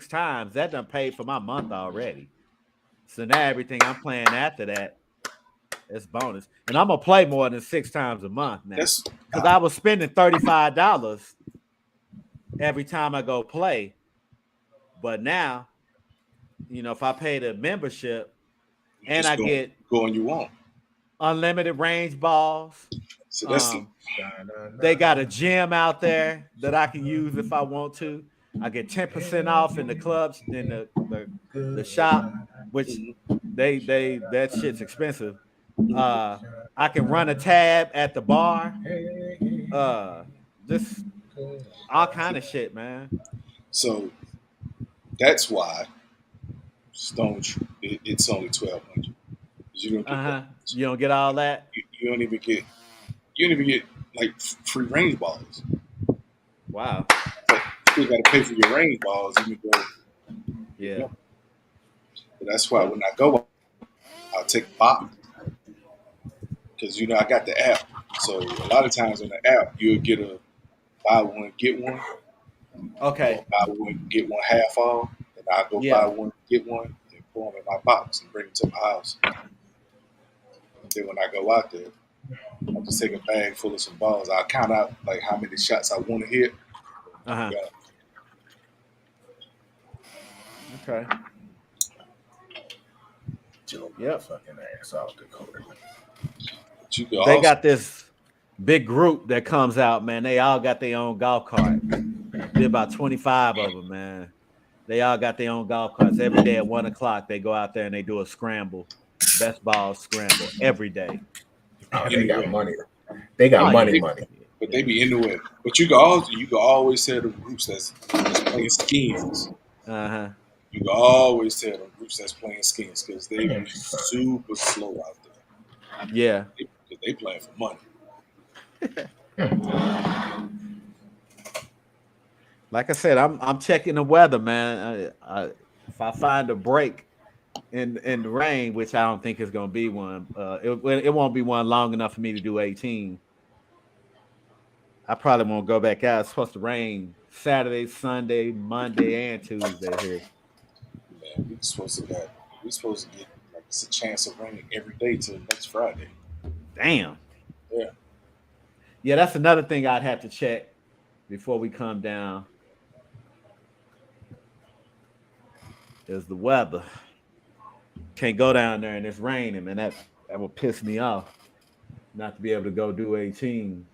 A: times, that done paid for my month already. So now everything I'm playing after that is bonus, and I'm gonna play more than 6 times a month now
C: That's
A: because I was spending $35 every time I go play. But now, if I pay the membership
C: you
A: and
C: just
A: I get
C: go and you want.
A: unlimited range balls,
C: So that's
A: they got a gym out there that I can use if I want to. I get 10% off in the clubs in the shop, which they that shit's expensive. I can run a tab at the bar. Uh, just all kind of shit, man.
C: so that's why it's only 1,200. You don't get that.
A: You don't get all that.
C: You don't even get like free range balls.
A: Wow.
C: But you still got to pay for your range balls. Even though,
A: Yeah.
C: but that's why when I go, I'll take a box because I got the app. So a lot of times on the app, you'll get a buy one get one,
A: Okay.
C: or buy one get one half off, and I'll go buy one get one and put them in my box and bring it to my house. And then when I go out there, I just take a bag full of some balls. I'll count out like how many shots I want to hit.
A: Okay.
B: Yep. Fucking ass out the quarter.
A: They got this big group that comes out, man. They all got their own golf cart. There's about 25 of them, man. They all got their own golf carts. Every day at 1:00, they go out there and they do a scramble, best ball scramble every day.
B: Oh, they got money. They got money.
C: But they be into it. But you can always tell the groups that's playing skins. You can always tell the groups that's playing skins because they be super slow out there.
A: Yeah.
C: Because they playing for money.
A: Like I said, I'm checking the weather, man. If I find a break in the rain, which I don't think is going to be one, it won't be one long enough for me to do 18. I probably won't go back out. It's supposed to rain Saturday, Sunday, Monday, and Tuesday here.
C: Man, we're supposed to get like it's a chance of rain every day till next Friday.
A: Damn.
C: Yeah.
A: Yeah, that's another thing I'd have to check before we come down. Is the weather. Can't go down there and it's raining, man. That would piss me off. Not to be able to go do 18.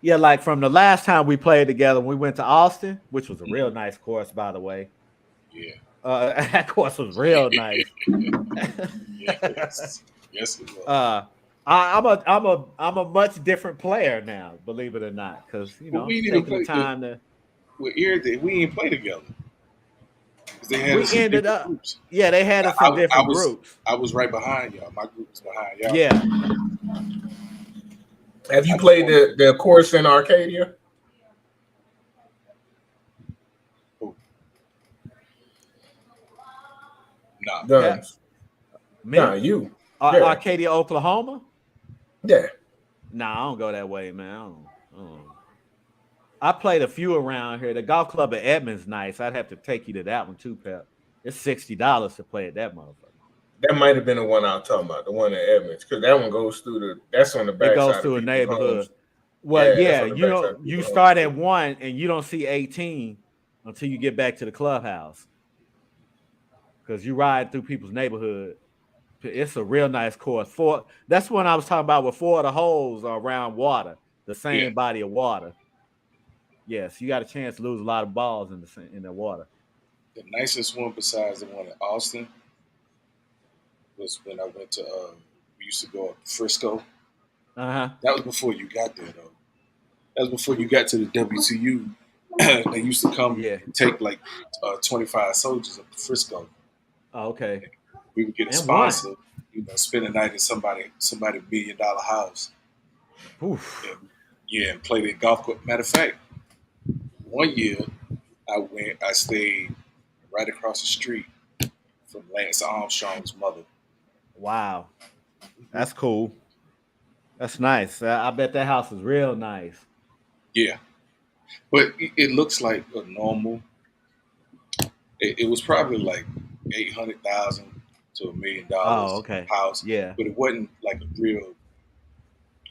A: Yeah, like from the last time we played together, we went to Austin, which was a real nice course, by the way.
C: Yeah.
A: That course was real nice.
C: Yes, it was.
A: I'm a much different player now, believe it or not, because
C: we
A: taking the time to.
C: We didn't play together. They
A: ended up. Groups. Yeah, they had us in different groups.
C: I was right behind y'all. My group was behind y'all.
A: Yeah.
B: Have you played the course in Arcadia?
C: Nah.
B: Guns.
A: Me?
B: Nah, you.
A: Arcadia, Oklahoma?
B: Yeah.
A: Nah, I don't go that way, man. I played a few around here. The golf club at Edmonds nice. I'd have to take you to that one too, Pep. It's $60 to play at that motherfucker.
B: That might have been the one I was talking about, the one in Edmonds, because that one goes through that's on the back.
A: It goes through a neighborhood.
B: Homes.
A: Well,
B: that's
A: yeah,
B: on the backside of
A: you
B: People
A: start
B: House.
A: at 1 and you don't see 18 until you get back to the clubhouse because you ride through people's neighborhood. It's a real nice course. That's when I was talking about with 4 of the holes are around water, the
C: Yeah,
A: same body of water. Yes, you got a chance to lose a lot of balls in the water.
C: the nicest one besides the one in Austin was when I went to. We used to go up to Frisco.
A: Uh huh.
C: That was before you got there, though. That was before you got to the WTU. They used to come
A: Yeah.
C: and take like 25 soldiers up to Frisco.
A: Oh, okay.
C: We would get a
A: And one.
C: sponsor, spend a night in somebody $1 million house.
A: Oof.
C: And, yeah, and play the golf course. Matter of fact, one year I stayed right across the street from Lance Armstrong's mother.
A: Wow. That's cool. That's nice. I bet that house is real nice.
C: Yeah, but it looks like a normal. It was probably like 800,000 to $1 million
A: Oh, okay.
C: house,
A: Yeah.
C: but it wasn't like a real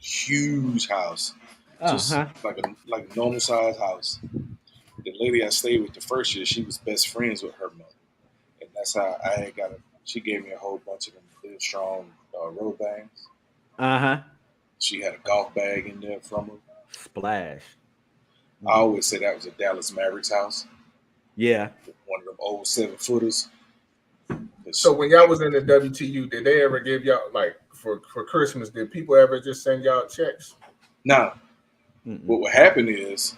C: huge house.
A: Uh
C: Just
A: huh.
C: like a normal size house. The lady I stayed with the first year, she was best friends with her mother, and that's how I had got. She gave me a whole bunch of them Live Strong road bangs.
A: Uh huh.
C: She had a golf bag in there from her.
A: Splash.
C: I always say that was a Dallas Mavericks house,
A: Yeah.
C: one of them old 7-footers.
B: So when y'all was in the WTU, did they ever give y'all like for Christmas? Did people ever just send y'all checks?
C: Now,
A: Mm-mm.
C: what would happen is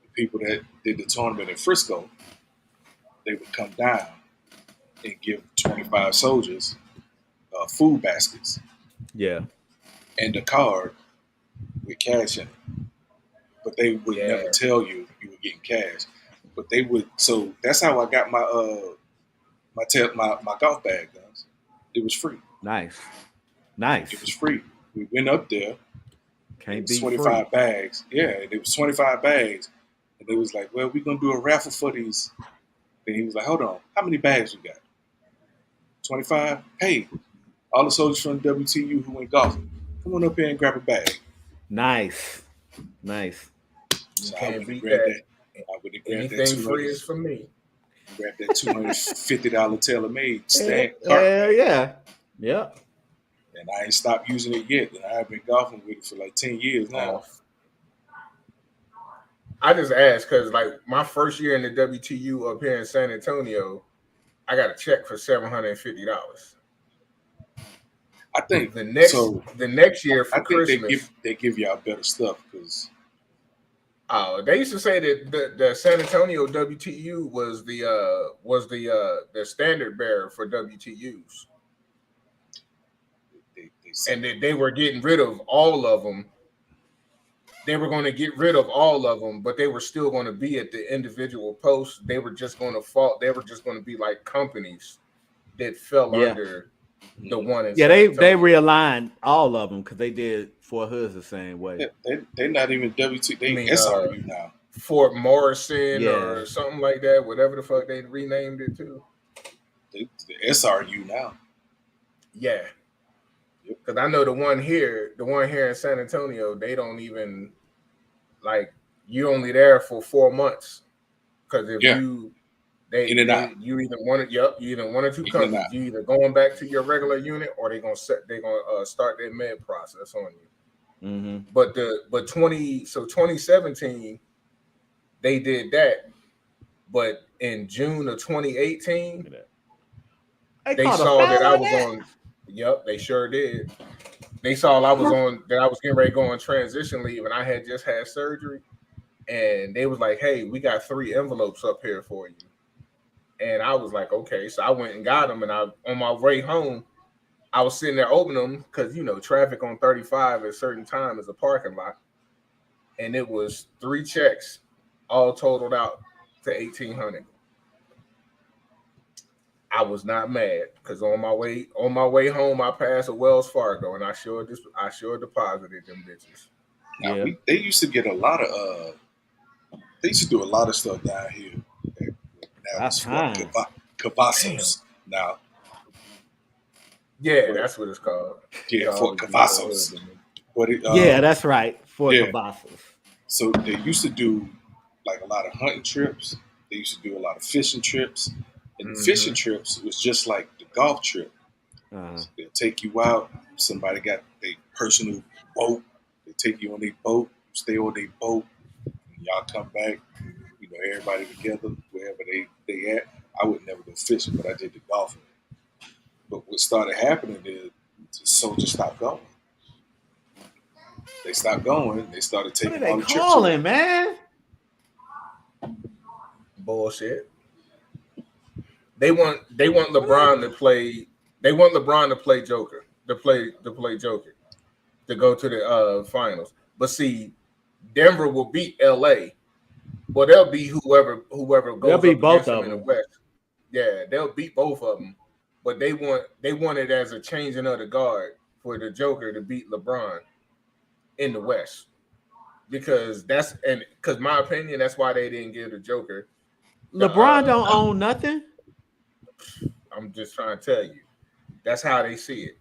C: the people that did the tournament in Frisco, they would come down and give 25 soldiers food baskets
A: Yeah.
C: and a card with cash in it. But they would
B: Yeah.
C: never tell you you were getting cash. But they would. So that's how I got my golf bag guns. It was free.
A: Nice.
C: It was
A: Nice.
C: free. We went up there. It
A: Can't
C: was
A: beat free.
C: 25 bags. Yeah, it was 25 bags. And they was like, well, we're gonna do a raffle for these. And he was like, hold on, how many bags we got? 25? Hey, all the soldiers from the WTU who went golfing, come on up here and grab a bag.
A: Nice. Nice.
B: You
C: So I
B: can't
C: would have
B: beat
C: grabbed
B: that.
C: that. I would have grabbed that
B: Anything free
C: 200,
B: is for me.
C: grabbed that $250 TaylorMade
A: Hell,
C: stack cart bag.
A: yeah. Yep.
C: And I ain't stopped using it yet. And I've been golfing with it for like 10 years now.
B: I just asked because like my first year in the WTU up here in San Antonio, I got a check for $750.
C: I think
B: The next year for
C: I think
B: Christmas,
C: they give y'all better stuff because
B: they used to say that the San Antonio WTU was the standard bearer for WTUs,
C: they
B: and that they were getting rid of all of them. They were going to get rid of all of them, but they were still going to be at the individual posts. They were just going to fall. They were just going to be like companies that fell
A: Yeah.
B: under the one in
A: Yeah,
B: San
A: they
B: Antonio.
A: realigned all of them because they did Fort Hood's the same way.
C: they're not even WT. They
B: I mean,
C: SRU now.
B: Fort Morrison
A: Yeah.
B: or something like that, whatever the fuck they renamed it to.
C: The SRU now.
B: Yeah.
C: Yep.
B: Because I know the one here in San Antonio, they don't even like you only there for 4 months. Because if
C: Yeah.
B: you
C: In and out.
B: you either one of you either one or two
C: In and
B: companies,
C: out.
B: you either going back to your regular unit or they're gonna start their med process on you.
A: Mm-hmm.
B: But 2017 they did that, but in June of 2018 they
A: caught a
B: saw that
A: foul
B: I
A: on
B: was
A: that?
B: on. Yep, they sure did. They saw I was getting ready to go on transition leave, and I had just had surgery. And they was like, "Hey, we got 3 envelopes up here for you." And I was like, "Okay." So I went and got them. And on my way home, I was sitting there opening them because traffic on 35 at a certain time is a parking lot. And it was 3 checks, all totaled out to $1,800. I was not mad because on my way home, I passed a Wells Fargo, and I sure deposited them bitches.
C: Now
A: Yeah.
C: they used to get a lot of they used to do a lot of stuff down here. Now
A: That's
C: it's Fort
A: time.
C: Cavazos now.
B: Yeah,
C: But-
B: that's what it's called.
C: Yeah,
B: Y'all
C: Fort
B: always be so
C: Cavazos.
B: hood to me.
C: But
A: Yeah, that's right. for
C: Yeah.
A: Cavazos.
C: So they used to do like a lot of hunting trips. They used to do a lot of fishing trips. And the fishing trips was just like the golf trip. They'll take you out. Somebody got their personal boat. They take you on their boat, stay on their boat, and y'all come back, you know, everybody together, wherever they at. I would never go fishing, but I did the golfing. But what started happening is the soldiers stopped going. They stopped going. They started
A: What are
C: taking
A: they
C: all the trips away.
A: calling, man?
B: Bullshit. They want LeBron to play. They want LeBron to play Joker. To play Joker. To go to the finals. But see, Denver will beat LA. Well, they'll beat whoever
A: They'll
B: goes
A: beat
B: up
A: both
B: against them
A: of
B: in the
A: them.
B: West. Yeah, they'll beat both of them. But they want it as a changing of the guard for the Joker to beat LeBron in the West. Because my opinion, that's why they didn't give the Joker
A: LeBron don't own nothing.
B: I'm just trying to tell you. That's how they see it.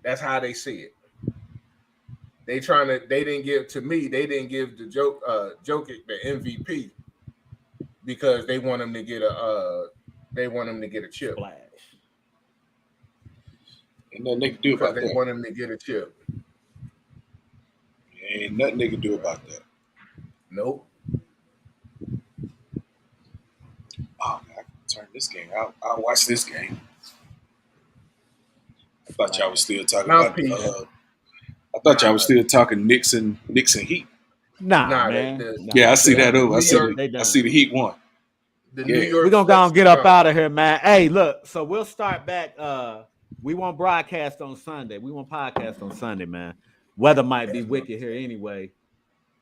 B: They didn't give the Joker the MVP because they want him to get a chip.
A: Splash.
C: Ain't nothing they can do about
B: They
C: that.
B: want him to get a chip.
C: Ain't nothing they can do about that.
B: Nope.
C: Oh, man, I can turn this game out. I'll watch this game. I thought y'all was still talking about. I thought y'all was still talking Knicks and Heat.
A: Nah, man.
C: Yeah, I see that over. I see the Heat one.
B: New York.
A: We're gonna go and get up out of here, man. Hey, look, so we'll start back. We won't broadcast on Sunday. We won't podcast on Sunday, man. Weather might be wicked here anyway.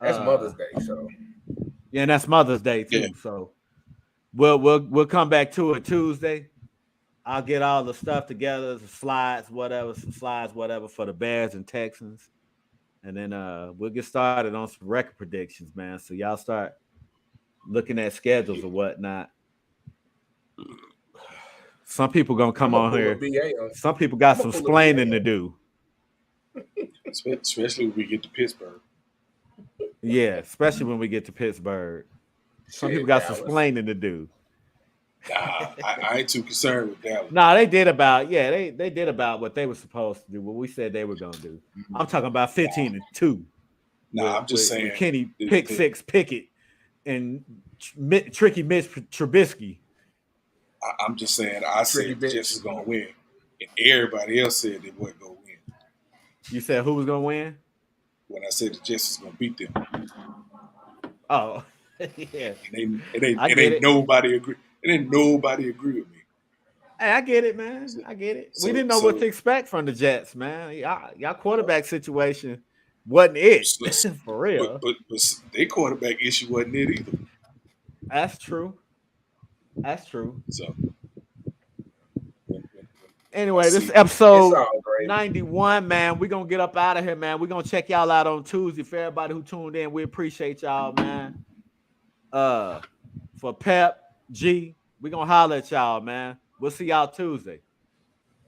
B: That's Mother's Day, so
A: yeah, and that's Mother's Day too.
C: Yeah.
A: So we'll come back to it Tuesday. I'll get all the stuff together, some slides, whatever for the Bears and Texans. And then we'll get started on some record predictions, man. So y'all start looking at schedules or whatnot. Some people gonna come on here. Some people got some splaining to do.
C: Especially when we get to Pittsburgh.
A: Yeah, especially when we get to Pittsburgh. Some people got some splaining to do.
C: Nah, I ain't too concerned with that one.
A: Nah, they did about what they were supposed to do, what we said they were gonna do. I'm talking about 15-2.
C: Nah, I'm just saying
A: Kenny six Pickett and Tricky Mitch Trubisky.
C: I'm just saying I said the Jets was gonna win, and everybody else said they wasn't gonna win.
A: You said who was gonna win?
C: When I said the Jets was gonna beat them.
A: Oh, yeah.
C: It ain't nobody agree. It ain't nobody agree with me.
A: Hey, I get it, man. I get it. We didn't know what to expect from the Jets, man. Y'all quarterback situation wasn't it for real.
C: But their quarterback issue wasn't it either.
A: That's true.
C: So
A: anyway, this is episode 91, man. We're gonna get up out of here, man. We're gonna check y'all out on Tuesday. For everybody who tuned in, we appreciate y'all, man. For Pep G, we're gonna holler at y'all, man. We'll see y'all Tuesday.